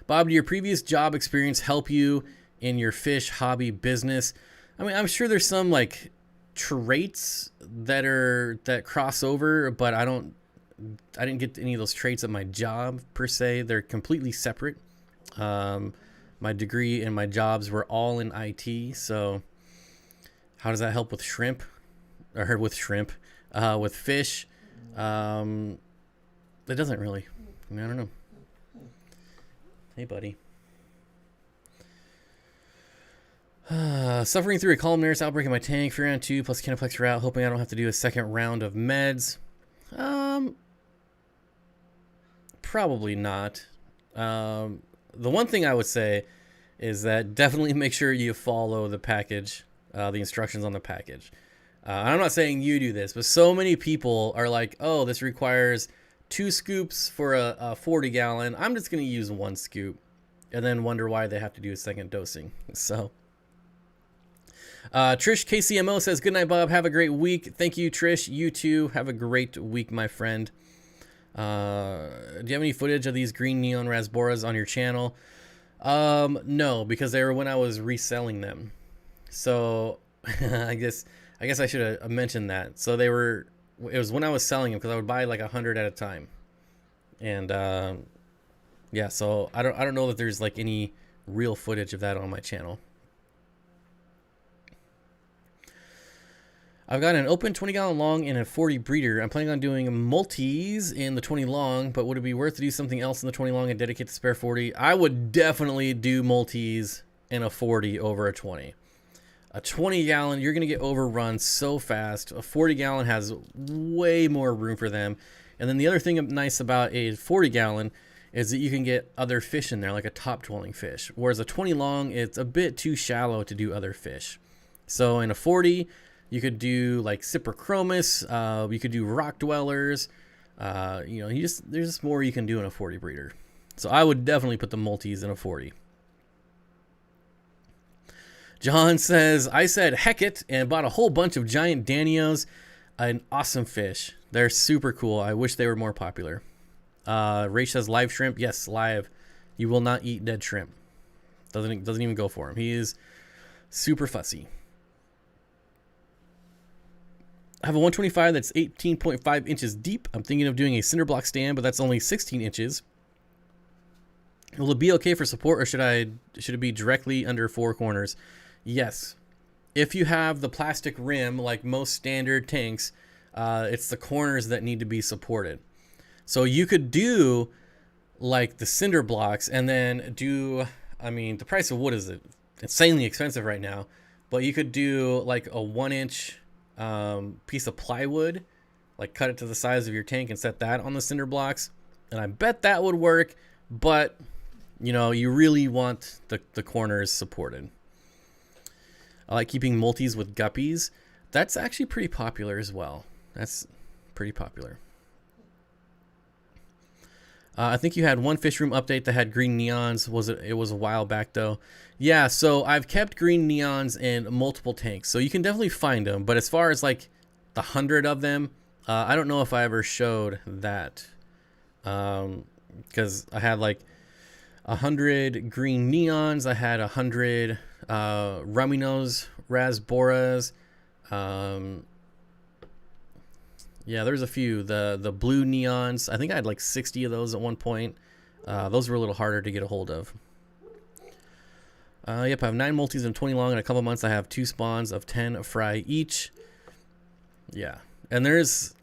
Bob, did your previous job experience help you in your fish hobby business? I mean, I'm sure there's some like traits that cross over, but I didn't get any of those traits at my job per se. They're completely separate. My degree and my jobs were all in IT. So how does that help with shrimp? Or with shrimp, with fish? It doesn't really. I mean, I don't know. Hey, buddy. Suffering through a columnaris outbreak in my tank. Fear on 2 plus Kineplex route. Hoping I don't have to do a second round of meds. Probably not. The one thing I would say is that definitely make sure you follow the package, the instructions on the package. I'm not saying you do this, but so many people are like, oh, this requires 2 scoops for a 40 gallon. I'm just going to use 1 scoop and then wonder why they have to do a second dosing. So Trish KCMO says, good night, Bob. Have a great week. Thank you, Trish. You too. Have a great week, my friend. Do you have any footage of these green neon rasboras on your channel? No, because they were when I was reselling them. So I guess I should have mentioned that. So it was when I was selling them, because I would buy like 100 at a time. And yeah, so I don't know that there's like any real footage of that on my channel. I've got an open 20 gallon long and a 40 breeder. I'm planning on doing multis in the 20 long, but would it be worth to do something else in the 20 long and dedicate the spare 40? I would definitely do multis in a 40 over a 20. A 20 gallon, you're going to get overrun so fast. A 40 gallon has way more room for them. And then the other thing nice about a 40 gallon is that you can get other fish in there, like a top dwelling fish. Whereas a 20 long, it's a bit too shallow to do other fish. So in a 40, you could do like cyprochromis, you could do rock dwellers. You know, there's just more you can do in a 40 breeder. So I would definitely put the multis in a 40. John says, I said heck it and bought a whole bunch of giant Danios. An awesome fish. They're super cool. I wish they were more popular. Rach says live shrimp. Yes, live. You will not eat dead shrimp. Doesn't even go for him. He is super fussy. I have a 125 that's 18.5 inches deep. I'm thinking of doing a cinder block stand, but that's only 16 inches. Will it be okay for support, or should it be directly under 4 corners? Yes. If you have the plastic rim, like most standard tanks, it's the corners that need to be supported. So you could do like the cinder blocks and then do, I mean, the price of wood is insanely expensive right now, but you could do like a 1-inch piece of plywood, like cut it to the size of your tank and set that on the cinder blocks, and I bet that would work. But you know, you really want the corners supported. I like keeping multis with guppies. That's actually pretty popular as well. That's pretty popular. I think you had one fish room update that had green neons. It was a while back though. Yeah, so I've kept green neons in multiple tanks, so you can definitely find them. But as far as like the 100 of them, I don't know if I ever showed that, because I had like 100 green neons. I had 100 rummy nose rasboras. Yeah, there's a few. The blue neons. I think I had like 60 of those at one point. Those were a little harder to get a hold of. Yep, I have 9 multis and 20 long. In a couple months, I have 2 spawns of 10 fry each. Yeah, and there's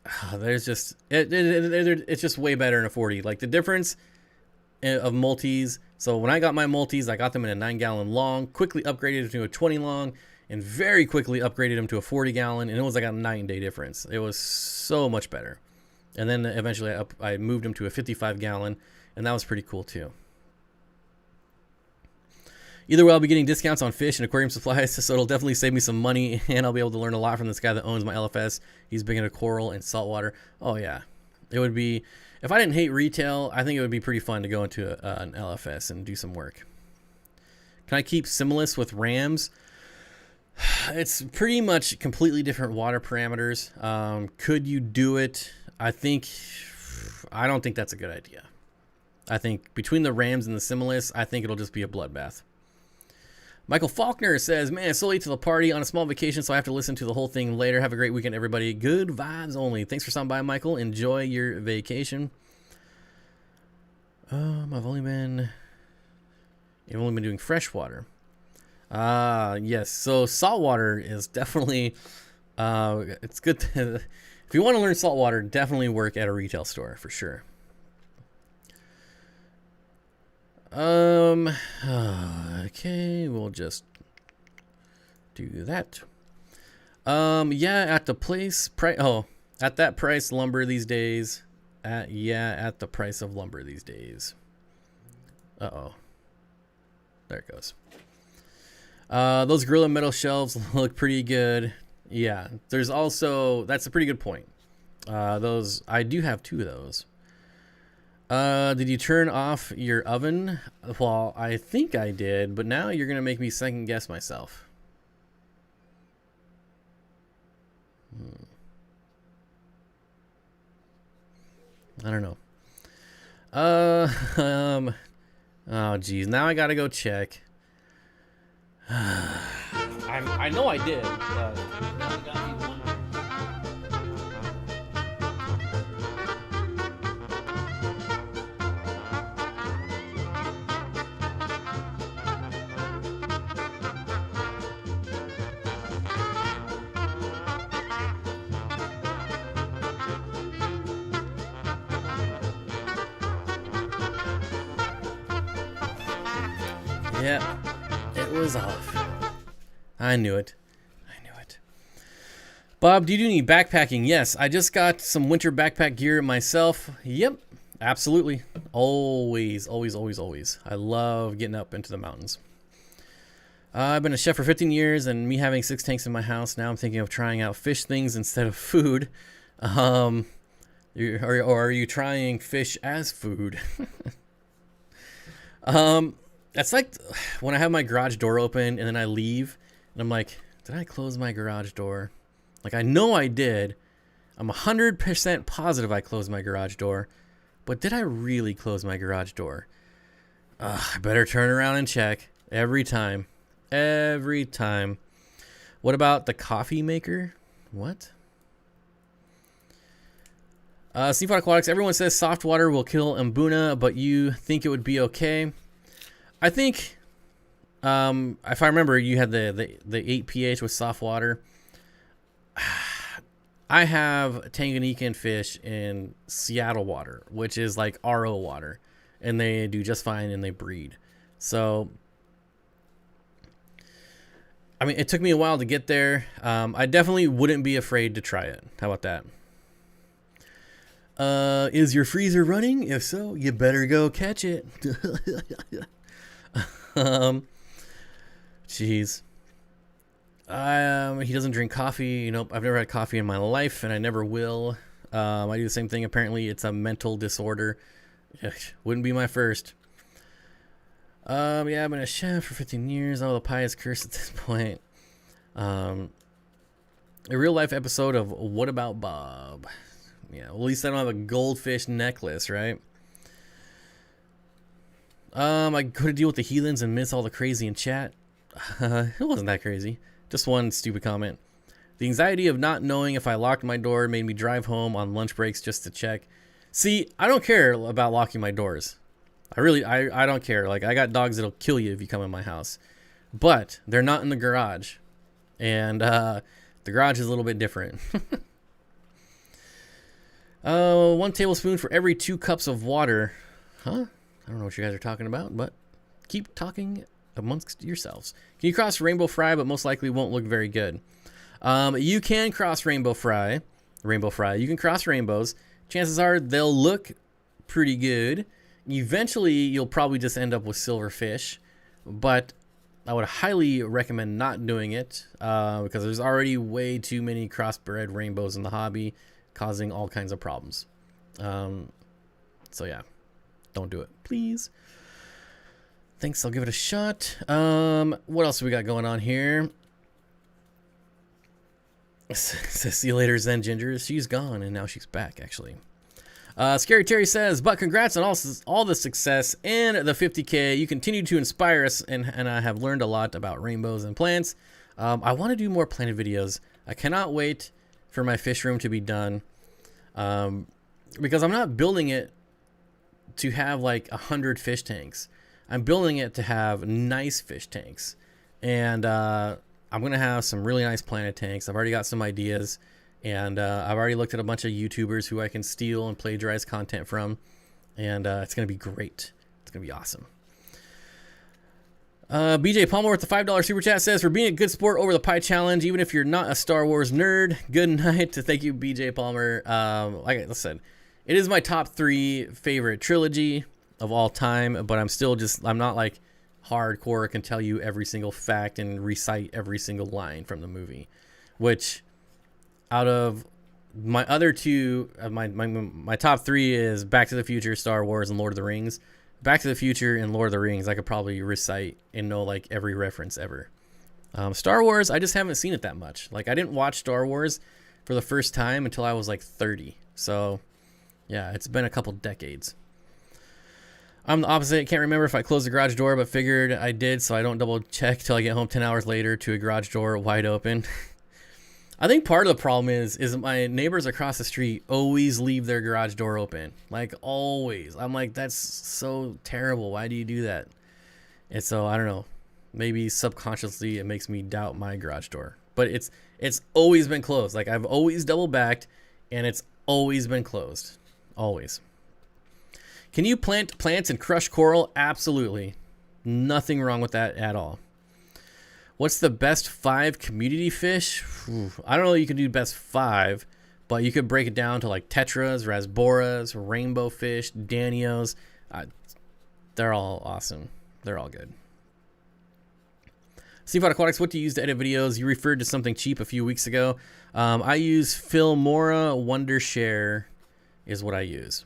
just it's just way better in a 40. Like the difference of multis. So when I got my multis, I got them in a 9 gallon long. Quickly upgraded them to a 20 long. And very quickly upgraded them to a 40 gallon, and it was like a 9-day difference. It was so much better. And then eventually I moved them to a 55 gallon, and that was pretty cool too. Either way, I'll be getting discounts on fish and aquarium supplies, so it'll definitely save me some money, and I'll be able to learn a lot from this guy that owns my LFS. He's big into coral and saltwater. Oh yeah, it would be, if I didn't hate retail, I think it would be pretty fun to go into an LFS and do some work. Can I keep Similis with rams? It's pretty much completely different water parameters. Could you do it? I don't think that's a good idea. I think between the rams and the Similis, I think it'll just be a bloodbath. Michael Faulkner says, man, so late to the party on a small vacation, so I have to listen to the whole thing later. Have a great weekend, everybody. Good vibes only. Thanks for stopping by, Michael. Enjoy your vacation. I've only been doing freshwater. Yes. So saltwater is definitely, it's good. If you want to learn saltwater, definitely work at a retail store for sure. Okay, we'll just do that. Yeah, at the place price. Oh, at that price, lumber these days. At the price of lumber these days. Uh-oh. There it goes. Those Gorilla Metal shelves look pretty good. Yeah, there's also, that's a pretty good point. Those, I do have 2 of those. Did you turn off your oven? Well, I think I did, but now you're gonna make me second guess myself. I don't know. Oh geez, now I gotta go check. I know I did, but now I got me wondering. Yeah, it was off. I knew it. Bob, do you do any backpacking? Yes, I just got some winter backpack gear myself. Yep, absolutely. Always. I love getting up into the mountains. I've been a chef for 15 years, and me having 6 tanks in my house, now I'm thinking of trying out fish things instead of food. Or are you trying fish as food? That's like when I have my garage door open and then I leave and I'm like, did I close my garage door? Like, I know I did. I'm 100% positive I closed my garage door, but did I really close my garage door? I better turn around and check every time. What about the coffee maker? What? Steenfott Aquatics, everyone says soft water will kill Mbuna, but you think it would be okay? I think, if I remember, you had the 8 pH with soft water. I have Tanganyika fish in Seattle water, which is like RO water, and they do just fine and they breed. So, I mean, it took me a while to get there. I definitely wouldn't be afraid to try it. How about that? Is your freezer running? If so, you better go catch it. Jeez. He doesn't drink coffee. Nope, I've never had coffee in my life, and I never will. I do the same thing. Apparently, it's a mental disorder. Wouldn't be my first. Yeah, I've been a chef for 15 years. Oh, the pie is cursed at this point. A real life episode of What About Bob? Yeah, well, at least I don't have a goldfish necklace, right? I go to deal with the heathens and miss all the crazy in chat. It wasn't that crazy. Just one stupid comment. The anxiety of not knowing if I locked my door made me drive home on lunch breaks just to check. See, I don't care about locking my doors. I don't care. Like, I got dogs that'll kill you if you come in my house. But they're not in the garage. And the garage is a little bit different. 1 tablespoon for every 2 cups of water. Huh? I don't know what you guys are talking about, but keep talking amongst yourselves. Can you cross rainbow fry, but most likely won't look very good? You can cross rainbow fry. You can cross rainbows. Chances are they'll look pretty good. Eventually, you'll probably just end up with silverfish, but I would highly recommend not doing it because there's already way too many crossbred rainbows in the hobby, causing all kinds of problems. So yeah, don't do it, please. Thanks, I'll give it a shot. What else do we got going on here? See you later, Zen Ginger. She's gone and now she's back, actually. Scary Terry says, but congrats on all the success and the 50K. You continue to inspire us, and I have learned a lot about rainbows and plants. I want to do more planted videos. I cannot wait for my fish room to be done, because I'm not building it to have like 100 fish tanks. I'm building it to have nice fish tanks, and I'm gonna have some really nice planted tanks. I've already got some ideas. And I've already looked at a bunch of YouTubers who I can steal and plagiarize content from. And it's going to be great. It's going to be awesome. BJ Palmer with the $5 super chat says, for being a good sport over the pie challenge, even if you're not a Star Wars nerd, good night. Thank you, BJ Palmer. Like I said, it is my top 3 favorite trilogy of all time. But I'm not like hardcore, can tell you every single fact and recite every single line from the movie. Which... out of my other 2, my top 3 is Back to the Future, Star Wars, and Lord of the Rings. Back to the Future and Lord of the Rings, I could probably recite and know like every reference ever. Star Wars, I just haven't seen it that much. Like I didn't watch Star Wars for the first time until I was like 30. So yeah, it's been a couple decades. I'm the opposite. Can't remember if I closed the garage door, but figured I did, so I don't double check till I get home 10 hours later to a garage door wide open. I think part of the problem is my neighbors across the street always leave their garage door open. Like, always. I'm like, that's so terrible. Why do you do that? And so, I don't know. Maybe subconsciously it makes me doubt my garage door. But it's always been closed. Like, I've always double backed, and it's always been closed. Always. Can you plant plants and crush coral? Absolutely. Nothing wrong with that at all. What's the best 5 community fish? I don't know you can do best 5, but you could break it down to like tetras, rasboras, rainbowfish, danios. They're all awesome. They're all good. Steenfott Aquatics, what do you use to edit videos? You referred to something cheap a few weeks ago. I use Filmora Wondershare is what I use.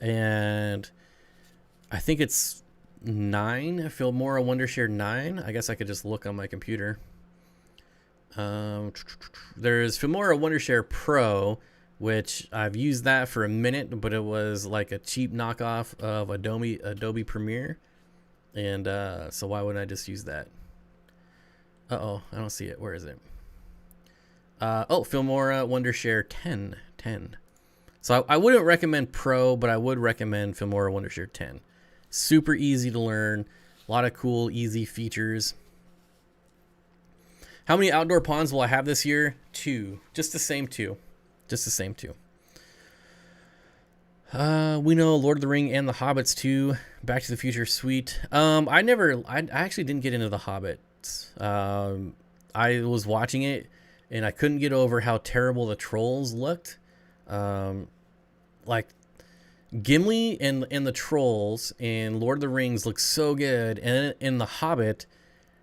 And I think it's 9, Filmora Wondershare 9. I guess I could just look on my computer. There's Filmora Wondershare Pro, which I've used that for a minute, but it was like a cheap knockoff of Adobe Premiere, and so why wouldn't I just use that? Uh-oh, I don't see it. Where is it? Oh, Filmora Wondershare 10. So I wouldn't recommend Pro, but I would recommend Filmora Wondershare 10. Super easy to learn. A lot of cool, easy features. How many outdoor ponds will I have this year? 2. Just the same 2. Just the same 2. We know Lord of the Ring and the Hobbits too. Back to the Future, sweet. I actually didn't get into the Hobbits. I was watching it and I couldn't get over how terrible the trolls looked. Like Gimli and the trolls in Lord of the Rings look so good, and in the Hobbit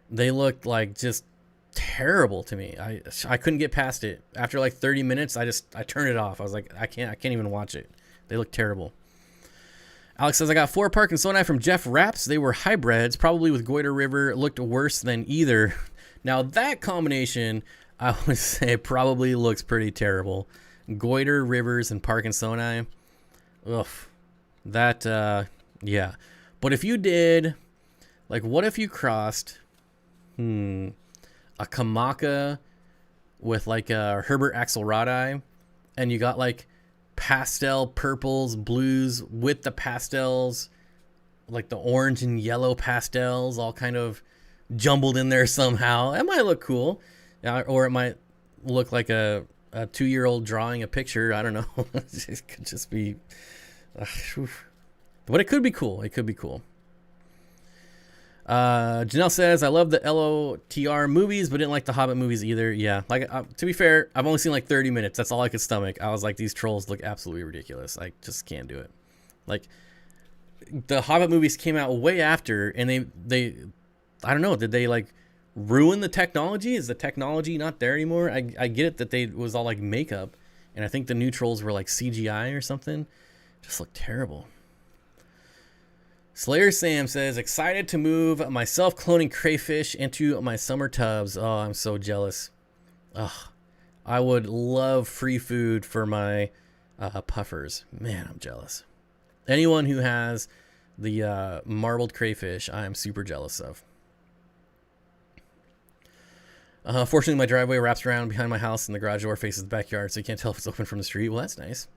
they looked like just terrible to me. I couldn't get past it. After like 30 minutes I turned it off. I was like, I can't even watch it. They look terrible. Alex says, I got 4 Parkinsoni from Jeff Raps. They were hybrids, probably with Goiter River. Looked worse than either. Now that combination, I would say, probably looks pretty terrible. Goiter Rivers and Parkinsoni. Ugh. That, yeah. But if you did, like, what if you crossed, a Kamaka with, like, a Herbert Axelrodi, and you got, like, pastel purples, blues with the pastels, like the orange and yellow pastels, all kind of jumbled in there somehow. It might look cool, or it might look like a 2-year-old drawing a picture. I don't know. It could just be, but it could be cool. It could be cool. Janelle says, I love the LOTR movies, but didn't like the Hobbit movies either. Yeah, like, to be fair, I've only seen like 30 minutes. That's all I could stomach. I was like, these trolls look absolutely ridiculous. I just can't do it. Like, the Hobbit movies came out way after, and I don't know. Did they like ruin the technology? Is the technology not there anymore? I get it that it was all like makeup, and I think the neutrals were like CGI or something. Just looked terrible. Slayer Sam says, excited to move my self-cloning crayfish into my summer tubs. Oh, I'm so jealous. Ugh, I would love free food for my puffers. Man, I'm jealous. Anyone who has the marbled crayfish, I am super jealous of. Fortunately, my driveway wraps around behind my house and the garage door faces the backyard, so you can't tell if it's open from the street. Well, that's nice.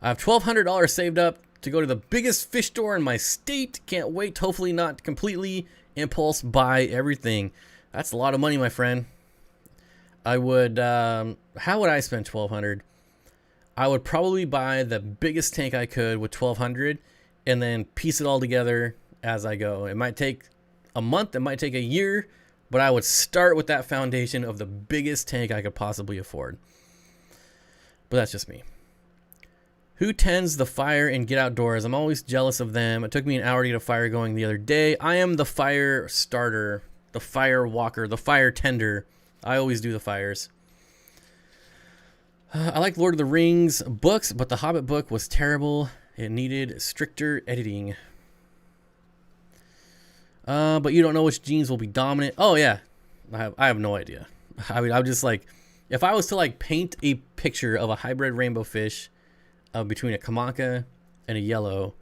I have $1,200 saved up to go to the biggest fish store in my state. Can't wait to hopefully not completely impulse buy everything. That's a lot of money, my friend. I would, how would I spend $1,200? I would probably buy the biggest tank I could with $1,200 and then piece it all together as I go. It might take a month, it might take a year, but I would start with that foundation of the biggest tank I could possibly afford. But that's just me. Who tends the fire and get outdoors? I'm always jealous of them. It took me an hour to get a fire going the other day. I am the fire starter, the fire walker, the fire tender. I always do the fires. I like Lord of the Rings books, but the Hobbit book was terrible. It needed stricter editing. But you don't know which genes will be dominant. Oh yeah, I have no idea. I mean, I'm just like, if I was to like paint a picture of a hybrid rainbow fish between a Kamaka and a yellow,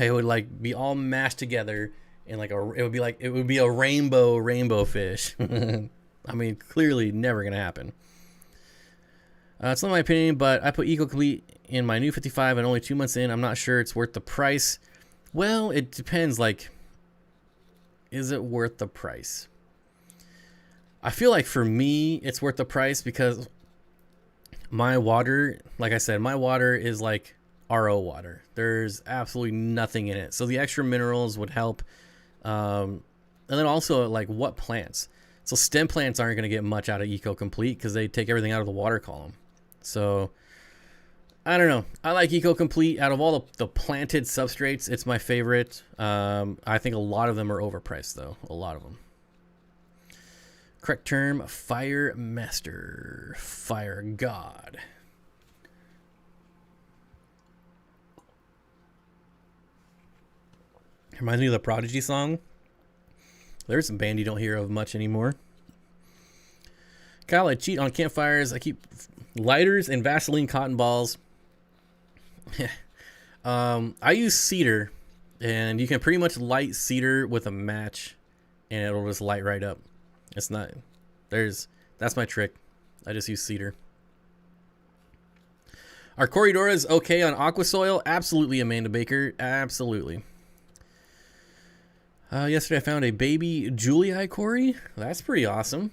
it would like be all mashed together and like it would be a rainbow fish. I mean, clearly never gonna happen. It's not my opinion, but I put Eco Complete in my new 55 and only 2 months in. I'm not sure it's worth the price. Well, it depends. Like, is it worth the price? I feel like for me, it's worth the price because my water, like I said, my water is like RO water. There's absolutely nothing in it. So the extra minerals would help. And then also like what plants? So stem plants aren't going to get much out of Eco Complete because they take everything out of the water column. So I don't know. I like Eco Complete. Out of all the planted substrates, it's my favorite. I think a lot of them are overpriced though. A lot of them. Correct term, Fire Master, Fire God. Reminds me of the Prodigy song. There's some band you don't hear of much anymore. Kyle, I cheat on campfires. I keep lighters and Vaseline cotton balls. I use cedar, and you can pretty much light cedar with a match, and it'll just light right up. It's not, that's my trick. I just use cedar. Are Corridoras okay on aqua soil? Absolutely, Amanda Baker. Absolutely. Yesterday I found a baby Julii Cory. That's pretty awesome.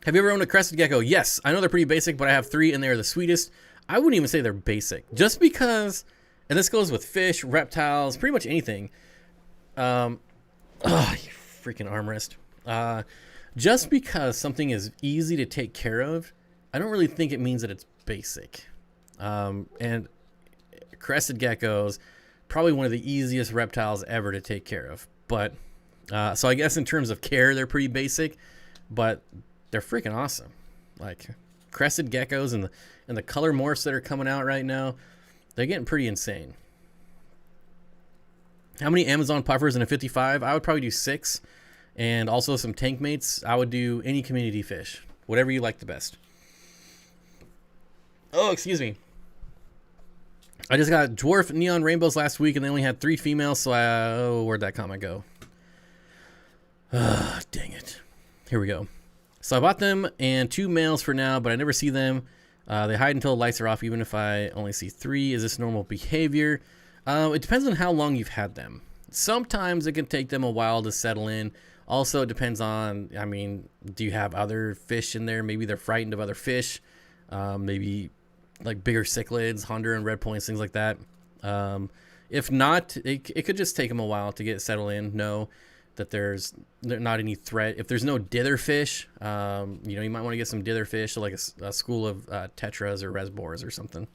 Have you ever owned a crested gecko? Yes. I know they're pretty basic, but I have 3 and they're the sweetest. I wouldn't even say they're basic. Just because, and this goes with fish, reptiles, pretty much anything. Oh, you freaking armrest. Just because something is easy to take care of, I don't really think it means that it's basic. And crested geckos, probably one of the easiest reptiles ever to take care of. But so I guess in terms of care, they're pretty basic, but they're freaking awesome. Like crested geckos and the color morphs that are coming out right now, they're getting pretty insane. How many Amazon puffers in a 55? I would probably do 6, and also some tank mates. I would do any community fish, whatever you like the best. Oh, excuse me. I just got dwarf neon rainbows last week, and they only had 3 females, so where'd that comment go? Ah, dang it. Here we go. So I bought them and 2 males for now, but I never see them. They hide until the lights are off, even if I only see 3. Is this normal behavior? It depends on how long you've had them. Sometimes it can take them a while to settle in. Also, it depends on, I mean, do you have other fish in there? Maybe they're frightened of other fish. Maybe like bigger cichlids, Honduran and red points, things like that. If not, it could just take them a while to get settled in. Know that there's not any threat. If there's no dither fish, you know, you might want to get some dither fish, so like a school of tetras or resbors or something.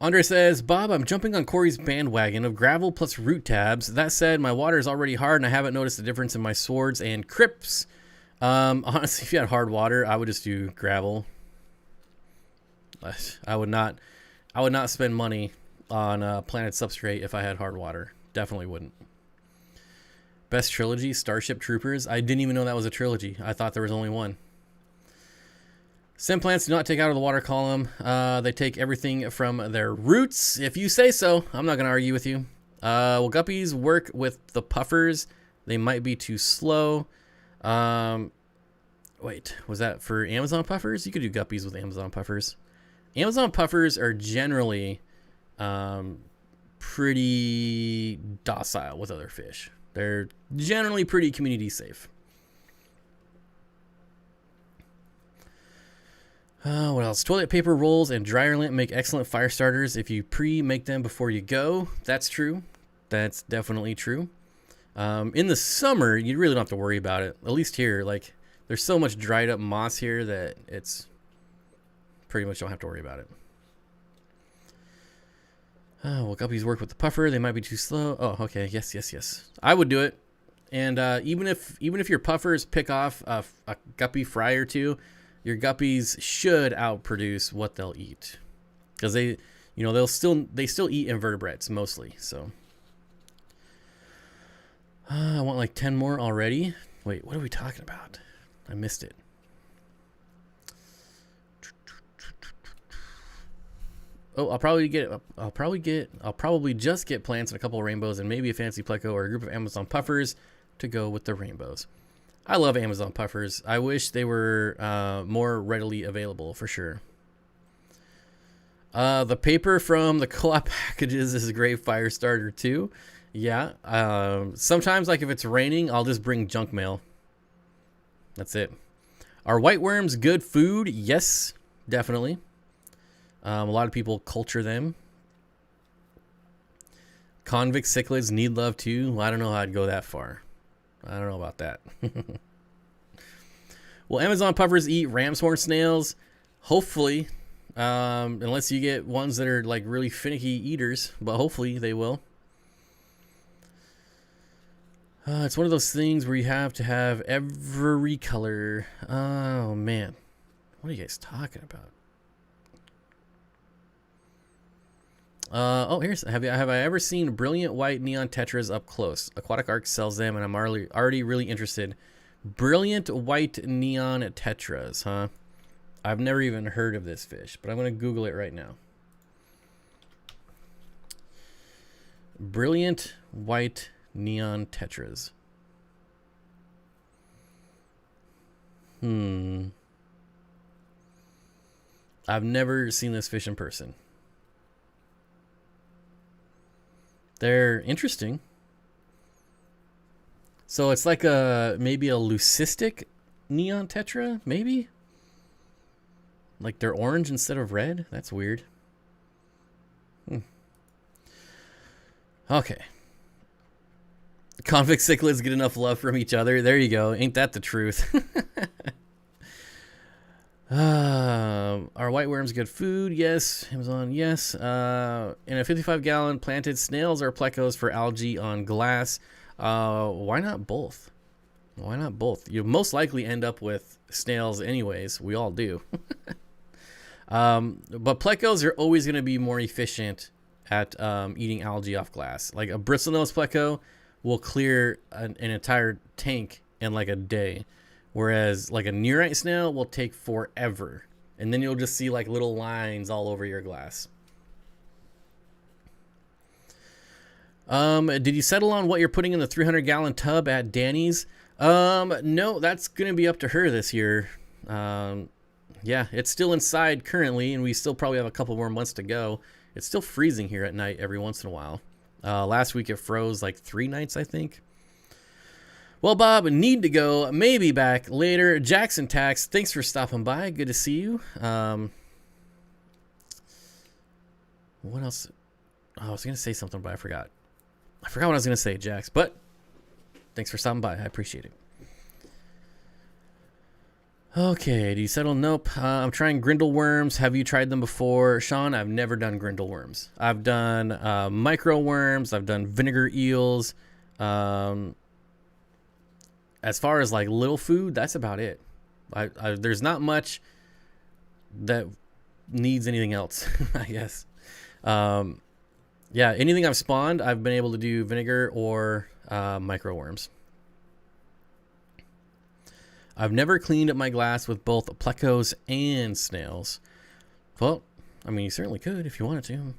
Andre says, Bob, I'm jumping on Corey's bandwagon of gravel plus root tabs. That said, my water is already hard and I haven't noticed a difference in my swords and crypts. Honestly, if you had hard water, I would just do gravel. I would not spend money on Planet Substrate if I had hard water. Definitely wouldn't. Best trilogy, Starship Troopers. I didn't even know that was a trilogy. I thought there was only one. Stem plants do not take out of the water column. They take everything from their roots. If you say so, I'm not going to argue with you. Will guppies work with the puffers? They might be too slow. Wait, was that for Amazon puffers? You could do guppies with Amazon puffers. Amazon puffers are generally pretty docile with other fish. They're generally pretty community safe. What else? Toilet paper rolls and dryer lint make excellent fire starters if you pre-make them before you go. That's true. That's definitely true. In the summer, you really don't have to worry about it. At least here, like, there's so much dried up moss here that it's pretty much don't have to worry about it. Will guppies work with the puffer? They might be too slow. Oh, okay. Yes. I would do it. And even if your puffers pick off a guppy fry or two, your guppies should outproduce what they'll eat, because they still eat invertebrates mostly. So I want like 10 more already. Wait, what are we talking about? I missed it. Oh, I'll probably just get plants and a couple of rainbows and maybe a fancy pleco or a group of Amazon puffers to go with the rainbows. I love Amazon puffers. I wish they were more readily available for sure. The paper from the co-op packages is a great fire starter too. Yeah. Sometimes, like if it's raining, I'll just bring junk mail. That's it. Are white worms good food? Yes, definitely. A lot of people culture them. Convict cichlids need love too. Well, I don't know how I'd go that far. I don't know about that. Will Amazon puffers eat ram's horn snails? Hopefully. Unless you get ones that are like really finicky eaters. But hopefully they will. It's one of those things where you have to have every color. Oh, man. What are you guys talking about? Have I ever seen brilliant white neon tetras up close? Aquatic Arc sells them, and I'm already really interested. Brilliant white neon tetras, huh? I've never even heard of this fish, but I'm gonna Google it right now. Brilliant white neon tetras. I've never seen this fish in person. They're interesting. So it's like maybe a leucistic neon tetra, maybe? Like they're orange instead of red? That's weird. Okay. Convict cichlids get enough love from each other. There you go. Ain't that the truth? Are white worms good food? Yes. Amazon, yes. In a 55-gallon planted, snails or plecos for algae on glass. Why not both? Why not both? You most likely end up with snails anyways. We all do. But plecos are always going to be more efficient at eating algae off glass. Like a bristlenose pleco will clear an entire tank in like a day. Whereas like a nearite snail will take forever. And then you'll just see like little lines all over your glass. Did you settle on what you're putting in the 300-gallon tub at Danny's? No, that's going to be up to her this year. Yeah, it's still inside currently, and we still probably have a couple more months to go. It's still freezing here at night every once in a while. Last week it froze like 3 nights, I think. Well, Bob, need to go. Maybe back later. Jackson Tax, thanks for stopping by. Good to see you. What else? Oh, I was going to say something, but I forgot. I forgot what I was going to say, Jax. But thanks for stopping by. I appreciate it. Okay, do you settle? Nope. I'm trying grindle worms. Have you tried them before? Sean, I've never done grindle worms. I've done micro worms. I've done vinegar eels. As far as like little food, that's about it. There's not much that needs anything else, I guess. Yeah, anything I've spawned, I've been able to do vinegar or micro worms. I've never cleaned up my glass with both plecos and snails. Well, I mean, you certainly could if you wanted to.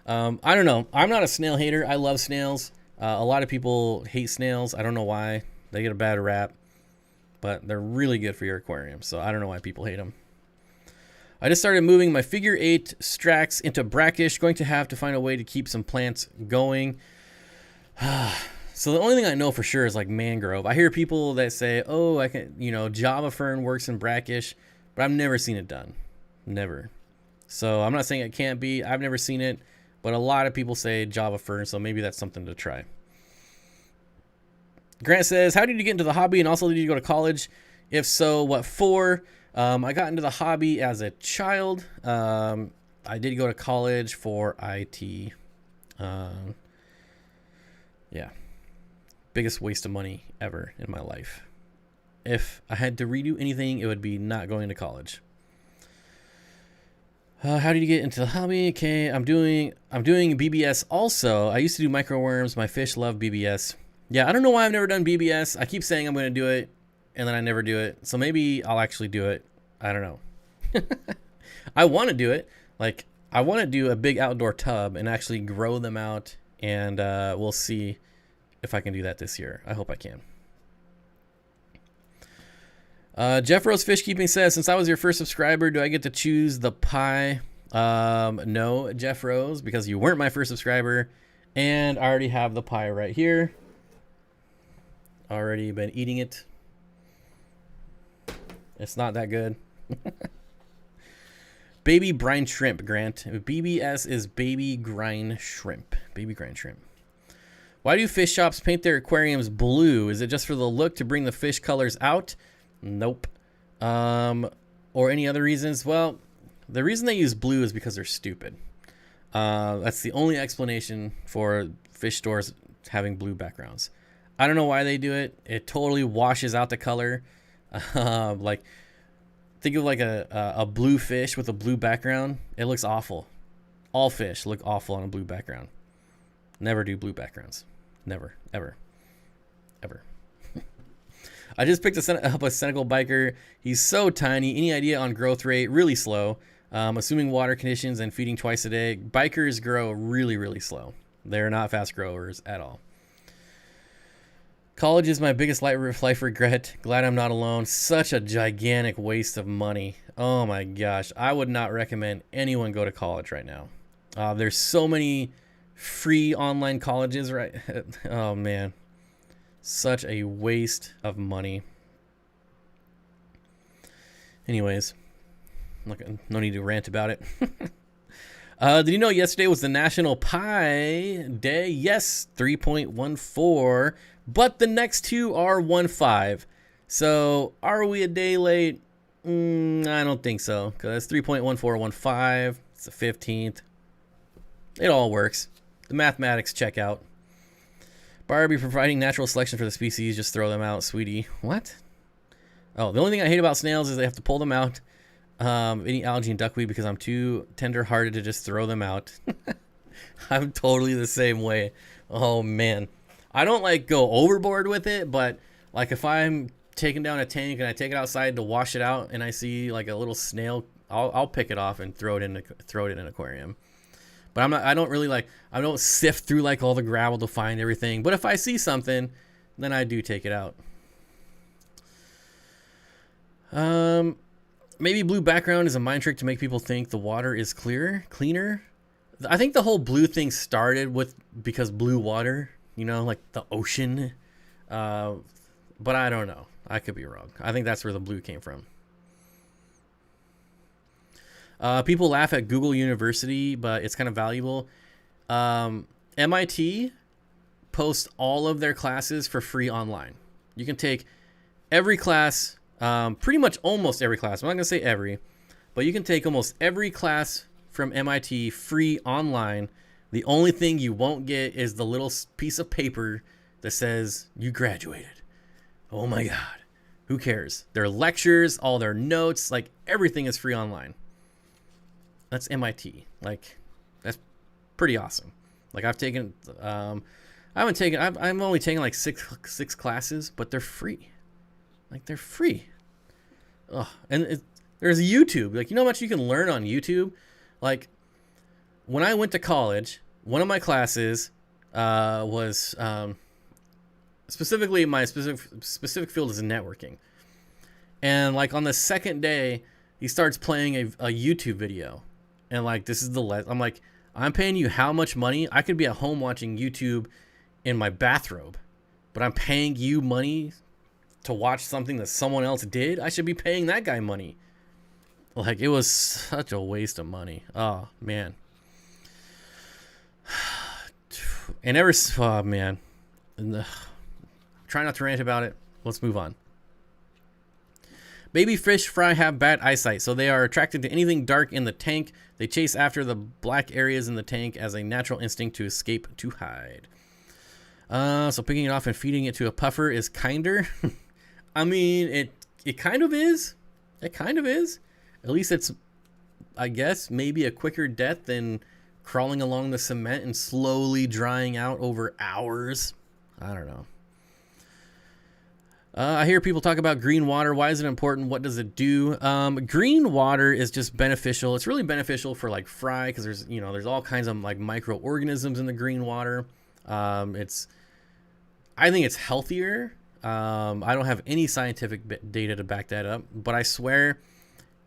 I don't know. I'm not a snail hater. I love snails. A lot of people hate snails. I don't know why. They get a bad rap. But they're really good for your aquarium. So I don't know why people hate them. I just started moving my figure 8 Strax into brackish. Going to have to find a way to keep some plants going. So the only thing I know for sure is like mangrove. I hear people that say, oh, I can, Java fern works in brackish, but I've never seen it done. Never. So I'm not saying it can't be. I've never seen it, but a lot of people say Java fern, so maybe that's something to try. Grant says, how did you get into the hobby, and also did you go to college? If so, what for? I got into the hobby as a child. I did go to college for IT. Yeah. Biggest waste of money ever in my life. If I had to redo anything, it would be not going to college. How did you get into the hobby? Okay, I'm doing BBS also. I used to do micro worms. My fish love BBS. Yeah, I don't know why I've never done BBS. I keep saying I'm going to do it, and then I never do it. So maybe I'll actually do it. I don't know. I want to do it. Like, I want to do a big outdoor tub and actually grow them out, and we'll see if I can do that this year. I hope I can. Jeff Rose Fish Keeping says, since I was your first subscriber, do I get to choose the pie? No, Jeff Rose, because you weren't my first subscriber, and I already have the pie right here. Already been eating it. It's not that good. Baby brine shrimp, Grant. BBS is baby brine shrimp. Baby brine shrimp. Why do fish shops paint their aquariums blue? Is it just for the look to bring the fish colors out? Nope. Or any other reasons? Well, the reason they use blue is because they're stupid. That's the only explanation for fish stores having blue backgrounds. I don't know why they do it. It totally washes out the color. Like, think of like a blue fish with a blue background. It looks awful. All fish look awful on a blue background. Never do blue backgrounds. Never, ever, ever. I just picked up a Senegal biker. He's so tiny. Any idea on growth rate? Really slow. Assuming water conditions and feeding twice a day. Bikers grow really, really slow. They're not fast growers at all. College is my biggest life regret. Glad I'm not alone. Such a gigantic waste of money. Oh my gosh. I would not recommend anyone go to college right now. There's so many free online colleges, right? Oh man, such a waste of money. Anyways, no need to rant about it. Did you know yesterday was the National Pie Day? Yes, 3.14, but the next two are 1.5. So are we a day late? I don't think so, because 3.1415. It's the 15th. It all works. The mathematics check out. Barbie providing natural selection for the species. Just throw them out, sweetie. What? Oh, the only thing I hate about snails is they have to pull them out. Any algae and duckweed because I'm too tender-hearted to just throw them out. I'm totally the same way. Oh, man. I don't, like, go overboard with it, but, like, if I'm taking down a tank and I take it outside to wash it out and I see, like, a little snail, I'll pick it off and throw it in an aquarium. But I don't sift through like all the gravel to find everything. But if I see something, then I do take it out. Maybe blue background is a mind trick to make people think the water is cleaner. I think the whole blue thing started because blue water, like the ocean. But I don't know. I could be wrong. I think that's where the blue came from. People laugh at Google University, but it's kind of valuable. MIT posts all of their classes for free online. You can take every class pretty much almost every class. I'm not going to say every, but you can take almost every class from MIT free online. The only thing you won't get is the little piece of paper that says you graduated. Oh my God. Who cares? Their lectures, all their notes, like everything is free online. That's MIT. Like, that's pretty awesome. Like I've taken, I'm only taken like six classes, but they're free. Like they're free. Oh, and there's YouTube. Like, you know how much you can learn on YouTube? Like, when I went to college, one of my classes was specifically my specific field is networking. And like on the second day, he starts playing a YouTube video. And like, this is I'm like, I'm paying you how much money? I could be at home watching YouTube in my bathrobe, but I'm paying you money to watch something that someone else did. I should be paying that guy money. Like, it was such a waste of money. Oh man. And oh man. Try not to rant about it. Let's move on. Baby fish fry have bad eyesight, so they are attracted to anything dark in the tank. They chase after the black areas in the tank as a natural instinct to escape to hide. So picking it off and feeding it to a puffer is kinder. I mean, it kind of is. It kind of is. At least it's, I guess, maybe a quicker death than crawling along the cement and slowly drying out over hours. I don't know. I hear people talk about green water. Why is it important? What does it do? Green water is just beneficial. It's really beneficial for like fry because there's all kinds of like microorganisms in the green water. I think it's healthier. I don't have any scientific data to back that up, but I swear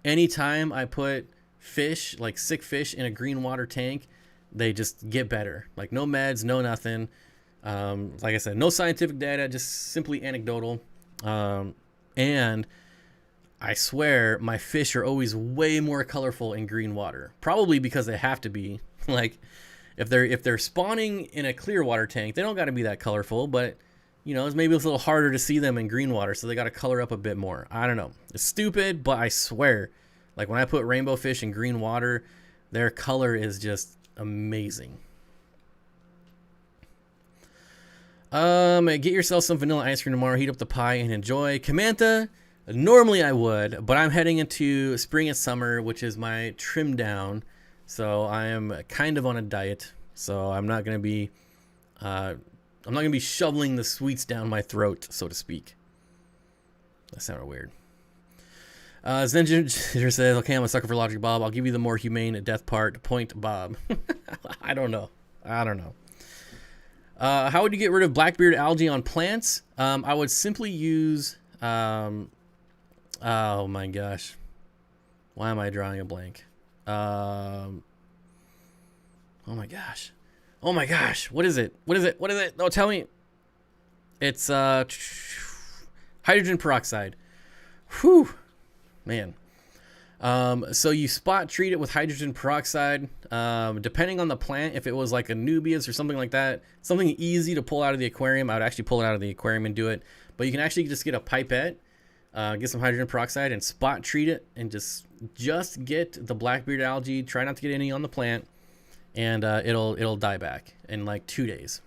anytime I put fish, like sick fish, in a green water tank, they just get better. Like no meds, no nothing. Like I said, no scientific data, just simply anecdotal. And I swear my fish are always way more colorful in green water, probably because they have to be. Like if they're spawning in a clear water tank, they don't got to be that colorful, but it's maybe a little harder to see them in green water, so they got to color up a bit more. I don't know. It's stupid, but I swear, like when I put rainbow fish in green water, their color is just amazing. Get yourself some vanilla ice cream tomorrow, heat up the pie and enjoy. Camantha, normally I would, but I'm heading into spring and summer, which is my trim down. So I am kind of on a diet. So I'm not going to be shoveling the sweets down my throat, so to speak. That sounded weird. Zenginger says, okay, I'm a sucker for Logic Bob. I'll give you the more humane death part. Point Bob. I don't know. How would you get rid of blackbeard algae on plants? I would simply use, oh my gosh. Why am I drawing a blank? Oh my gosh. What is it? No, tell me. It's, hydrogen peroxide. Whew, man. So you spot treat it with hydrogen peroxide. Depending on the plant, if it was like a Nubius or something like that, something easy to pull out of the aquarium, I would actually pull it out of the aquarium and do it. But you can actually just get a pipette, get some hydrogen peroxide and spot treat it, and just get the blackbeard algae. Try not to get any on the plant, and it'll die back in like 2 days.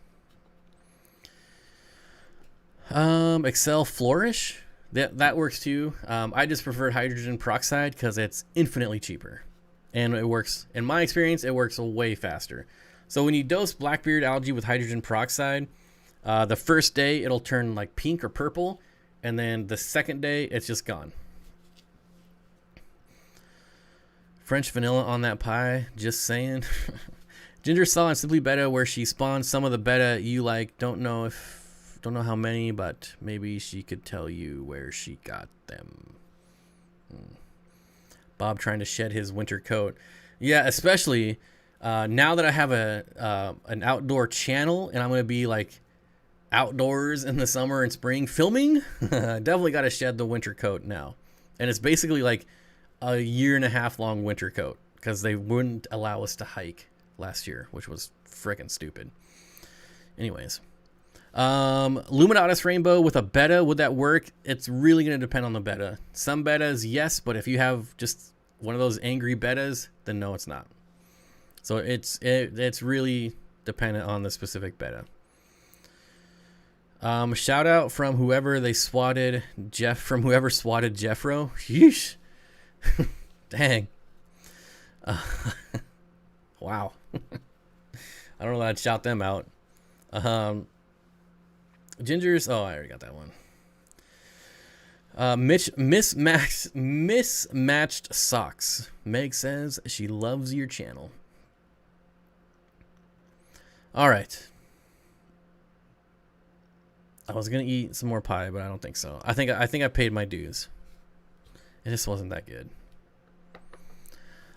Excel Flourish. That works too. I just prefer hydrogen peroxide because it's infinitely cheaper, and it works. In my experience, it works way faster. So when you dose blackbeard algae with hydrogen peroxide, the first day it'll turn like pink or purple, and then the second day it's just gone. French vanilla on that pie, just saying. Ginger saw in Simply Beta where she spawned some of the beta you like. Don't know how many, but maybe she could tell you where she got them. Bob trying to shed his winter coat. Yeah, especially now that I have an outdoor channel and I'm going to be like outdoors in the summer and spring filming. I definitely got to shed the winter coat now. And it's basically like a 1.5 year long winter coat because they wouldn't allow us to hike last year, which was freaking stupid. Anyways. Luminatus rainbow with a betta, would that work? It's really going to depend on the betta. Some bettas, yes, but if you have just one of those angry bettas, then no, it's not. So it's really dependent on the specific betta. Shout out from whoever they swatted whoever swatted Jeffro. Yeesh. Dang. Wow. I don't know that I'd shout them out. Gingers. Oh, I already got that one. Mismatched socks. Meg says she loves your channel. All right. I was gonna eat some more pie, but I don't think so. I think I paid my dues. It just wasn't that good.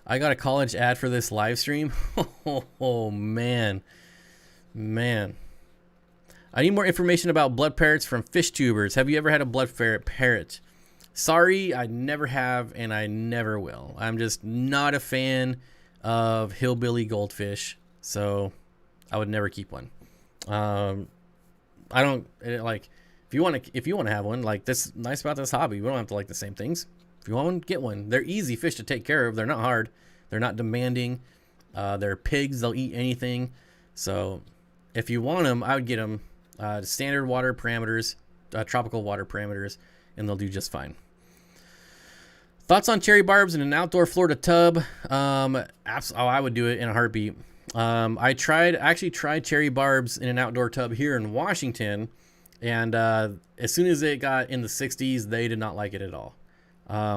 I got a college ad for this live stream. Oh man. I need more information about blood parrots from fish tubers. Have you ever had a blood parrot? Sorry, I never have, and I never will. I'm just not a fan of hillbilly goldfish, so I would never keep one. I don't like if you want to have one. Like, that's nice about this hobby. We don't have to like the same things. If you want one, get one. They're easy fish to take care of. They're not hard. They're not demanding. They're pigs. They'll eat anything. So if you want them, I would get them. Standard water parameters, tropical water parameters, and they'll do just fine. Thoughts on cherry barbs in an outdoor Florida tub? I would do it in a heartbeat. I actually tried cherry barbs in an outdoor tub here in Washington, and as soon as it got in the 60s, they did not like it at all.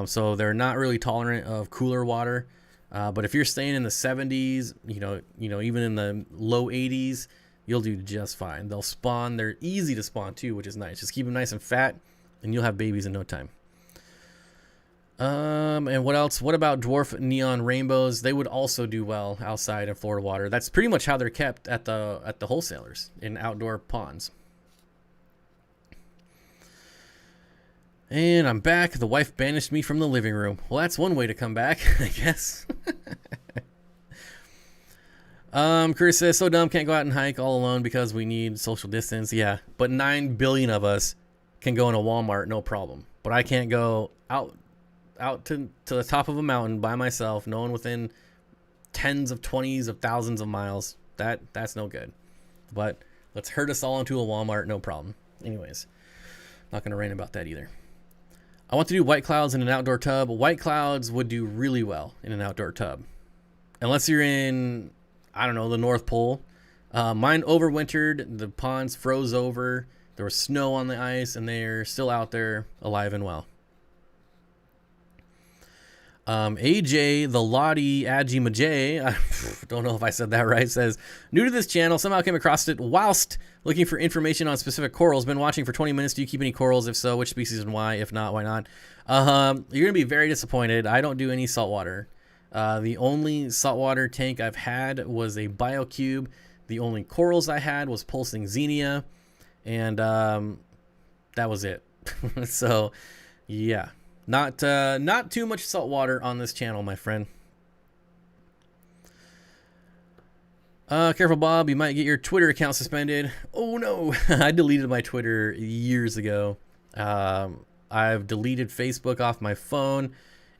So they're not really tolerant of cooler water. But if you're staying in the 70s, you know, even in the low 80s, you'll do just fine. They'll spawn. They're easy to spawn too, which is nice. Just keep them nice and fat, and you'll have babies in no time. And what else? What about dwarf neon rainbows? They would also do well outside in Florida water. That's pretty much how they're kept at the wholesalers in outdoor ponds. And I'm back. The wife banished me from the living room. Well, that's one way to come back, I guess. Chris says, so dumb, can't go out and hike all alone because we need social distance. Yeah, but 9 billion of us can go in a Walmart, no problem. But I can't go out to the top of a mountain by myself, no one within tens of 20s of thousands of miles. That's no good. But let's herd us all into a Walmart, no problem. Anyways, not going to rant about that either. I want to do white clouds in an outdoor tub. White clouds would do really well in an outdoor tub. Unless you're in, I don't know, the North Pole. Mine overwintered. The ponds froze over. There was snow on the ice, and they're still out there alive and well. AJ, the Lottie Ajimajay, I don't know if I said that right, says, new to this channel, somehow came across it whilst looking for information on specific corals. Been watching for 20 minutes. Do you keep any corals? If so, which species and why? If not, why not? You're going to be very disappointed. I don't do any saltwater. The only saltwater tank I've had was a BioCube. The only corals I had was pulsing xenia, and that was it. So, yeah. Not too much salt water on this channel, my friend. Careful, Bob. You might get your Twitter account suspended. Oh, no. I deleted my Twitter years ago. I've deleted Facebook off my phone.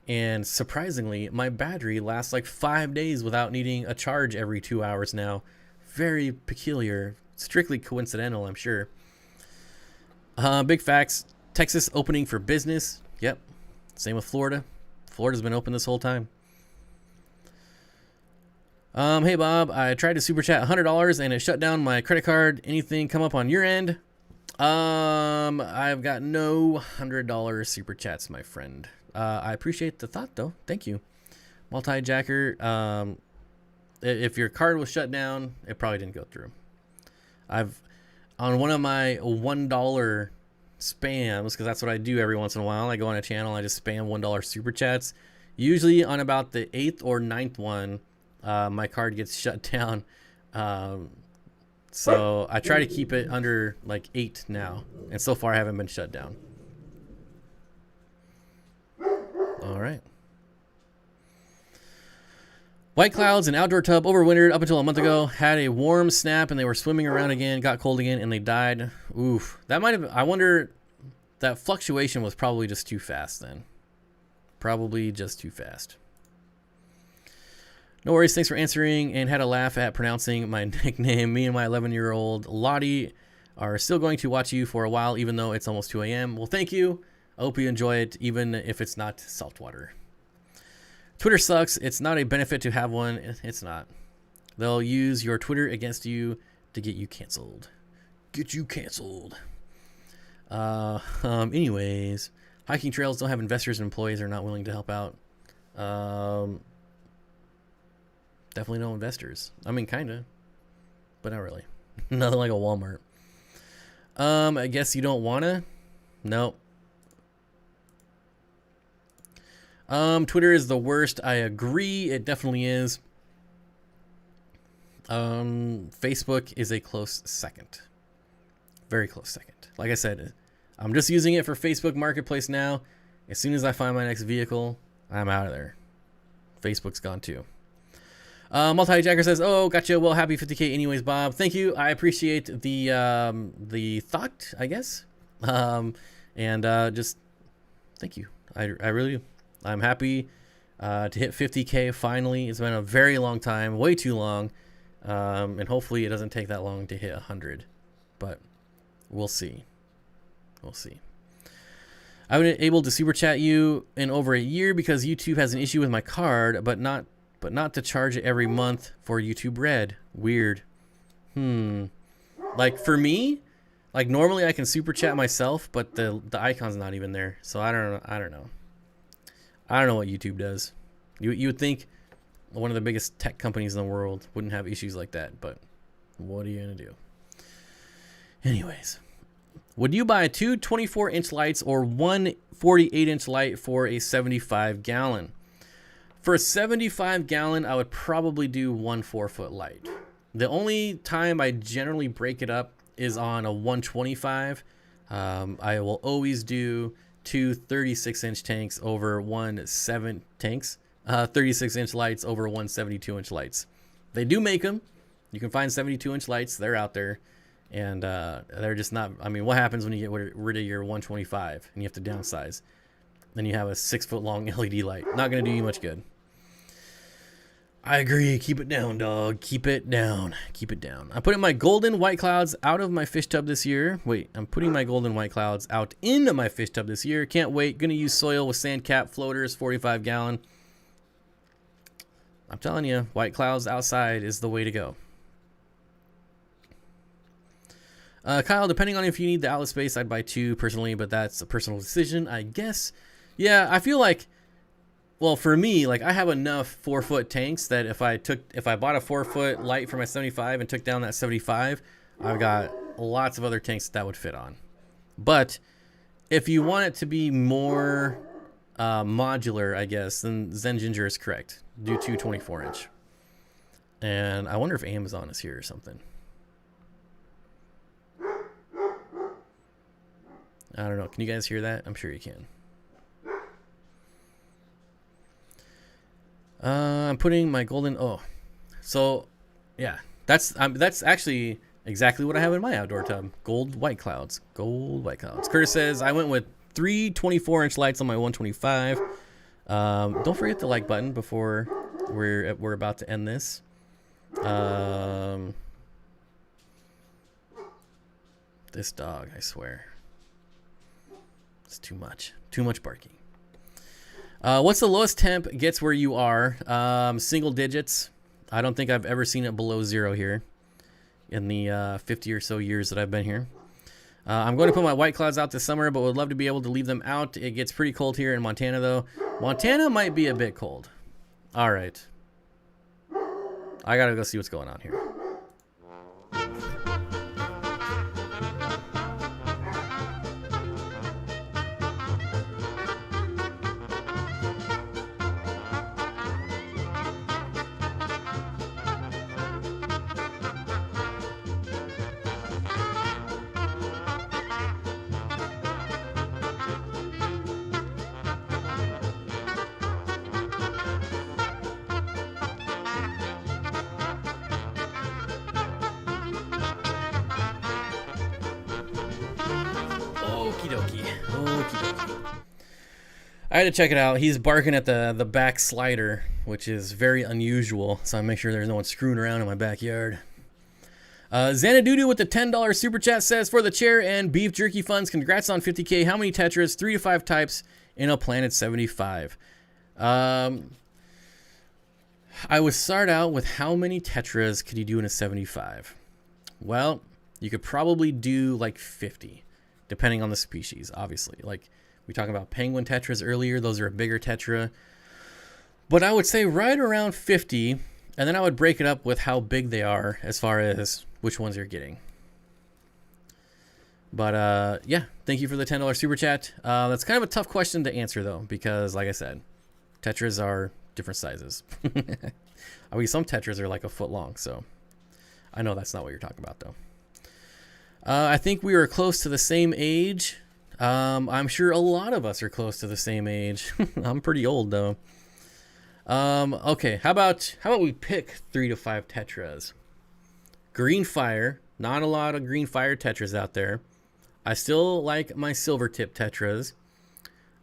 And surprisingly, my battery lasts like 5 days without needing a charge every 2 hours now. Very peculiar. Strictly coincidental, I'm sure. Big facts. Texas opening for business. Yep. Same with Florida. Florida's been open this whole time. Hey Bob, I tried to super chat $100 and it shut down my credit card. Anything come up on your end? I've got no $100 super chats, my friend. I appreciate the thought though. Thank you. Multi-jacker. If your card was shut down, it probably didn't go through. On one of my $1 spams, because that's what I do every once in a while. I go on a channel, I just spam $1 super chats. Usually on about the 8th or 9th one, my card gets shut down. So I try to keep it under like 8 now, and so far I haven't been shut down. All right. White clouds and outdoor tub overwintered up until a month ago. Had a warm snap and they were swimming around again. Got cold again and they died. Oof. That might have. I wonder. That fluctuation was probably just too fast then. Probably just too fast. No worries. Thanks for answering and had a laugh at pronouncing my nickname. Me and my 11-year-old Lottie are still going to watch you for a while, even though it's almost 2 a.m. Well, thank you. I hope you enjoy it, even if it's not saltwater. Twitter sucks. It's not a benefit to have one. It's not. They'll use your Twitter against you to get you canceled. Get you canceled. Anyways, hiking trails don't have investors and employees are not willing to help out. Definitely no investors. I mean, kind of, but not really. Nothing like a Walmart. I guess you don't want to? No. Twitter is the worst. I agree. It definitely is. Facebook is a close second. Very close second. Like I said, I'm just using it for Facebook Marketplace now. As soon as I find my next vehicle, I'm out of there. Facebook's gone too. Multi-Jacker says, "Oh, gotcha. Well, happy 50K anyways, Bob. Thank you. I appreciate the thought, I guess. Just thank you. I really do. I'm happy to hit 50K finally. It's been a very long time, way too long, and hopefully it doesn't take that long to hit 100. But we'll see. We'll see. I've been able to super chat you in over a year because YouTube has an issue with my card, but not to charge it every month for YouTube Red. Weird. Like for me, like normally I can super chat myself, but the icon's not even there. So I don't know. I don't know what YouTube does. You would think one of the biggest tech companies in the world wouldn't have issues like that, but what are you gonna do? Anyways, would you buy 2 24-inch lights or 1 48-inch light for a 75-gallon? For a 75-gallon, I would probably do 1 4-foot light. The only time I generally break it up is on a 125. I will always do 2 36-inch tanks over 36-inch lights over 1 72-inch lights. They do make them. You can find 72-inch lights. They're out there. And they're just not... I mean, what happens when you get rid of your 125 and you have to downsize? Then you have a 6-foot-long LED light. Not going to do you much good. I agree. Keep it down, dog. Keep it down. Keep it down. I'm putting my golden white clouds out of my fish tub this year. Wait, I'm putting my golden white clouds out into my fish tub this year. Can't wait. Gonna use soil with sand cap floaters, 45-gallon. I'm telling you, white clouds outside is the way to go. Kyle, depending on if you need the outlet space, I'd buy 2 personally, but that's a personal decision, I guess. Yeah, I feel like... Well, for me, like I have enough 4-foot tanks that if I bought a 4-foot light for my 75 and took down that 75, I've got lots of other tanks that would fit on. But if you want it to be more modular, I guess, then Zen Ginger is correct. Do 2 24-inch. And I wonder if Amazon is here or something. I don't know. Can you guys hear that? I'm sure you can. I'm putting my golden... Oh, so yeah, that's actually exactly what I have in my outdoor tub. Gold white clouds. Gold white clouds. Curtis says I went with 3 24-inch lights on my 125. Don't forget the like button before we're about to end this. This dog, I swear, it's too much. Too much barking. What's the lowest temp gets where you are? Single digits. I don't think I've ever seen it below 0 here in the 50 or so years that I've been here. I'm going to put my white clouds out this summer, but would love to be able to leave them out. It gets pretty cold here in Montana, though. Montana might be a bit cold. All right. I got to go see what's going on here. dokie. Okie dokie. I had to check it out. He's barking at the back slider, which is very unusual. So I make sure there's no one screwing around in my backyard. Xanadudu with the $10 super chat says, for the chair and beef jerky funds, congrats on 50K. How many tetras? 3 to 5 types in a Planet 75. I would start out with how many tetras could you do in a 75? Well, you could probably do like 50, depending on the species, obviously. Like, we talked about penguin tetras earlier. Those are a bigger tetra. But I would say right around 50, and then I would break it up with how big they are as far as which ones you're getting. But yeah, thank you for the $10 super chat. That's kind of a tough question to answer, though, because like I said, tetras are different sizes. I mean, some tetras are like a foot long, so I know that's not what you're talking about, though. I think we were close to the same age. I'm sure a lot of us are close to the same age. I'm pretty old, though. Okay, how about we pick 3 to 5 tetras? Green fire. Not a lot of green fire tetras out there. I still like my silver tip tetras.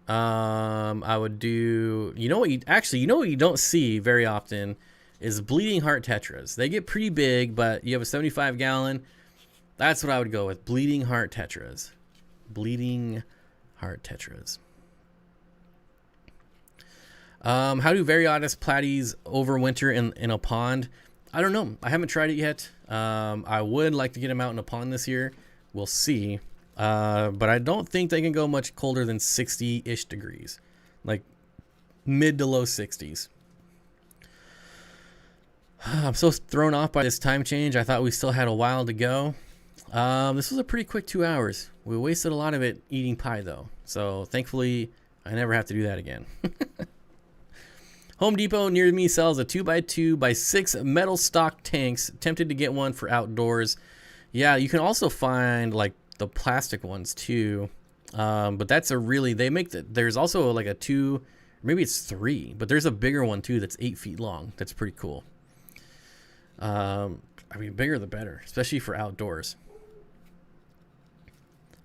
I would do, you know what you don't see very often is bleeding heart tetras. They get pretty big, but you have a 75 gallon. That's what I would go with. Bleeding heart tetras. Bleeding heart tetras. How do variotis platies overwinter in a pond? I don't know. I haven't tried it yet. I would like to get them out in a pond this year. We'll see. But I don't think they can go much colder than 60-ish degrees. Like mid to low 60s. I'm so thrown off by this time change. I thought we still had a while to go. This was a pretty quick 2 hours. We wasted a lot of it eating pie, though. So thankfully, I never have to do that again. Home Depot near me sells a 2x2x6 metal stock tanks. Tempted to get one for outdoors. Yeah, you can also find like the plastic ones too. But that's a really, they make there's also like a 2, maybe it's 3, but there's a bigger one too that's 8 feet long. That's pretty cool. I mean, bigger the better, especially for outdoors.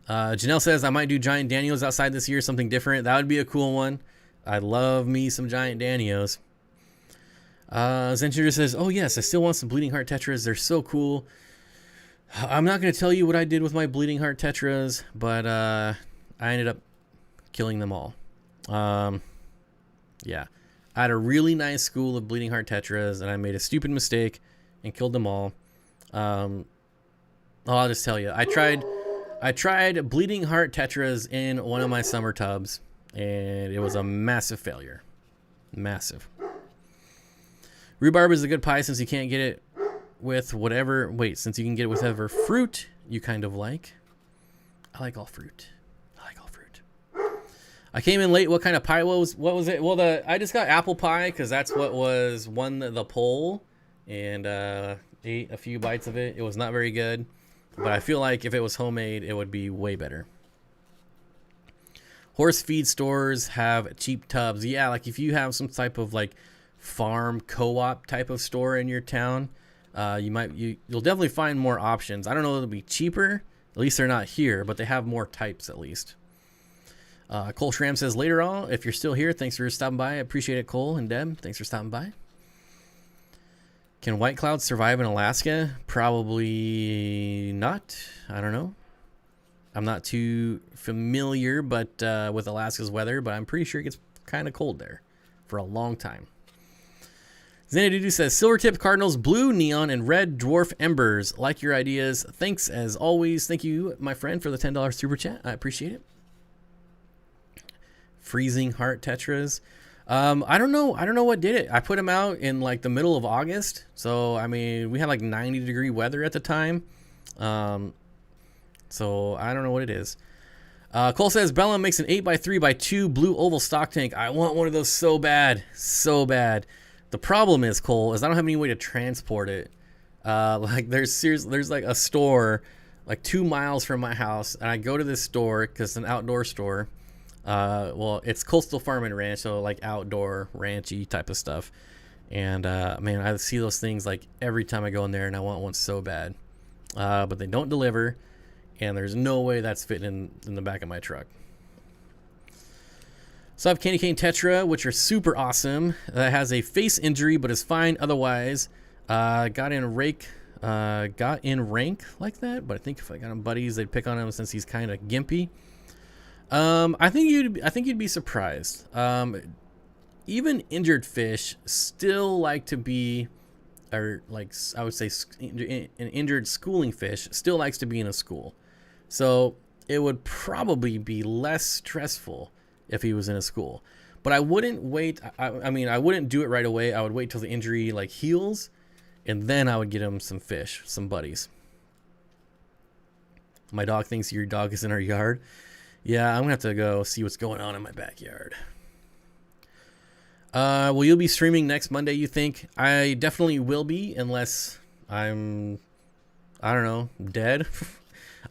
Janelle says, I might do giant Danios outside this year, something different. That would be a cool one. I love me some giant Danios. Zentuder says, oh yes, I still want some bleeding heart tetras. They're so cool. I'm not going to tell you what I did with my bleeding heart tetras, but I ended up killing them all. Yeah, I had a really nice school of bleeding heart tetras, and I made a stupid mistake and killed them all. I'll just tell you, I tried bleeding heart tetras in one of my summer tubs, and it was a massive failure. Massive. Rhubarb is a good pie since you can't get it with whatever. Wait, since you can get it with whatever fruit you kind of like. I like all fruit. I came in late. What kind of pie was? What was it? Well, I just got apple pie because that's what won the poll, and ate a few bites of it. It was not very good, but I feel like if it was homemade, it would be way better. Horse feed stores have cheap tubs. Yeah, like if you have some type of like farm co-op type of store in your town, you'll definitely find more options. I don't know if it'll be cheaper. At least they're not here, but they have more types at least. Cole Schramm says, later on, if you're still here, thanks for stopping by. I appreciate it, Cole and Deb. Thanks for stopping by. Can white clouds survive in Alaska? Probably not. I don't know. I'm not too familiar with Alaska's weather, but I'm pretty sure it gets kind of cold there for a long time. Xanadudu says, silver tip cardinals, blue neon, and red dwarf embers. Like your ideas. Thanks as always. Thank you, my friend, for the $10 super chat. I appreciate it. Freezing heart tetras. I don't know what did it. I put them out in like the middle of August. So, I mean, we had like 90-degree weather at the time. So I don't know what it is. Cole says, Bella makes an 8x3x2 blue oval stock tank. I want one of those so bad. So bad. The problem is, Cole, is I don't have any way to transport it. Like there's like a store like 2 miles from my house, and I go to this store because it's an outdoor store. Well, it's Coastal Farm and Ranch, so like outdoor ranchy type of stuff. And man, I see those things like every time I go in there, and I want one so bad. But they don't deliver, and there's no way that's fitting in the back of my truck. So I have candy cane tetra, which are super awesome. That has a face injury, but is fine otherwise. Got in rank like that, but I think if I got him buddies, they'd pick on him since he's kind of gimpy. I think you'd be surprised. Even injured fish still like to be, or like I would say, an injured schooling fish still likes to be in a school. So it would probably be less stressful if he was in a school. But I wouldn't wait. I mean, I wouldn't do it right away. I would wait till the injury like heals, and then I would get him some fish, some buddies. My dog thinks your dog is in our yard. Yeah, I'm gonna have to go see what's going on in my backyard. Will you be streaming next Monday, you think? I definitely will be, unless I'm, I don't know, dead.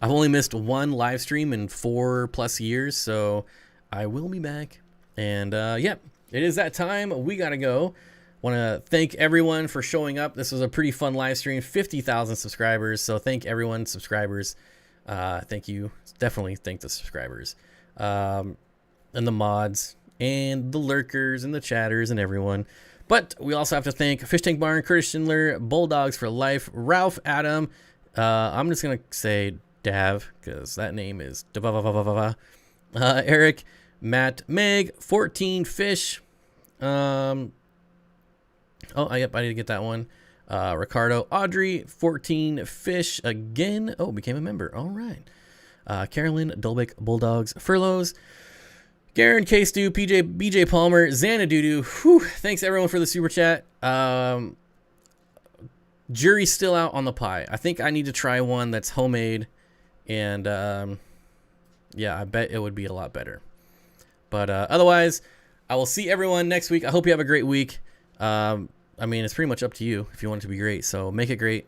I've only missed one live stream in 4+ years, so I will be back. And yeah, it is that time. We gotta go. Want to thank everyone for showing up. This was a pretty fun live stream. 50,000 subscribers, so thank everyone, subscribers. Thank you. Definitely thank the subscribers, and the mods, and the lurkers, and the chatters, and everyone. But we also have to thank Fish Tank Barn, Curtis Schindler, Bulldogs for Life, Ralph, Adam. I'm just gonna say Dav, because that name is Eric, Matt, Meg, 14 Fish. Oh, yep, I need to get that one. Ricardo, Audrey, 14 Fish again. Oh, became a member. All right. Carolyn, Dolbeck, Bulldogs, Furloughs, Garen, K-Stu, PJ, BJ Palmer, Xanadudu. Whew, thanks everyone for the super chat. Jury's still out on the pie. I think I need to try one that's homemade, and yeah, I bet it would be a lot better. But otherwise, I will see everyone next week. I hope you have a great week. I mean, it's pretty much up to you if you want it to be great, so make it great.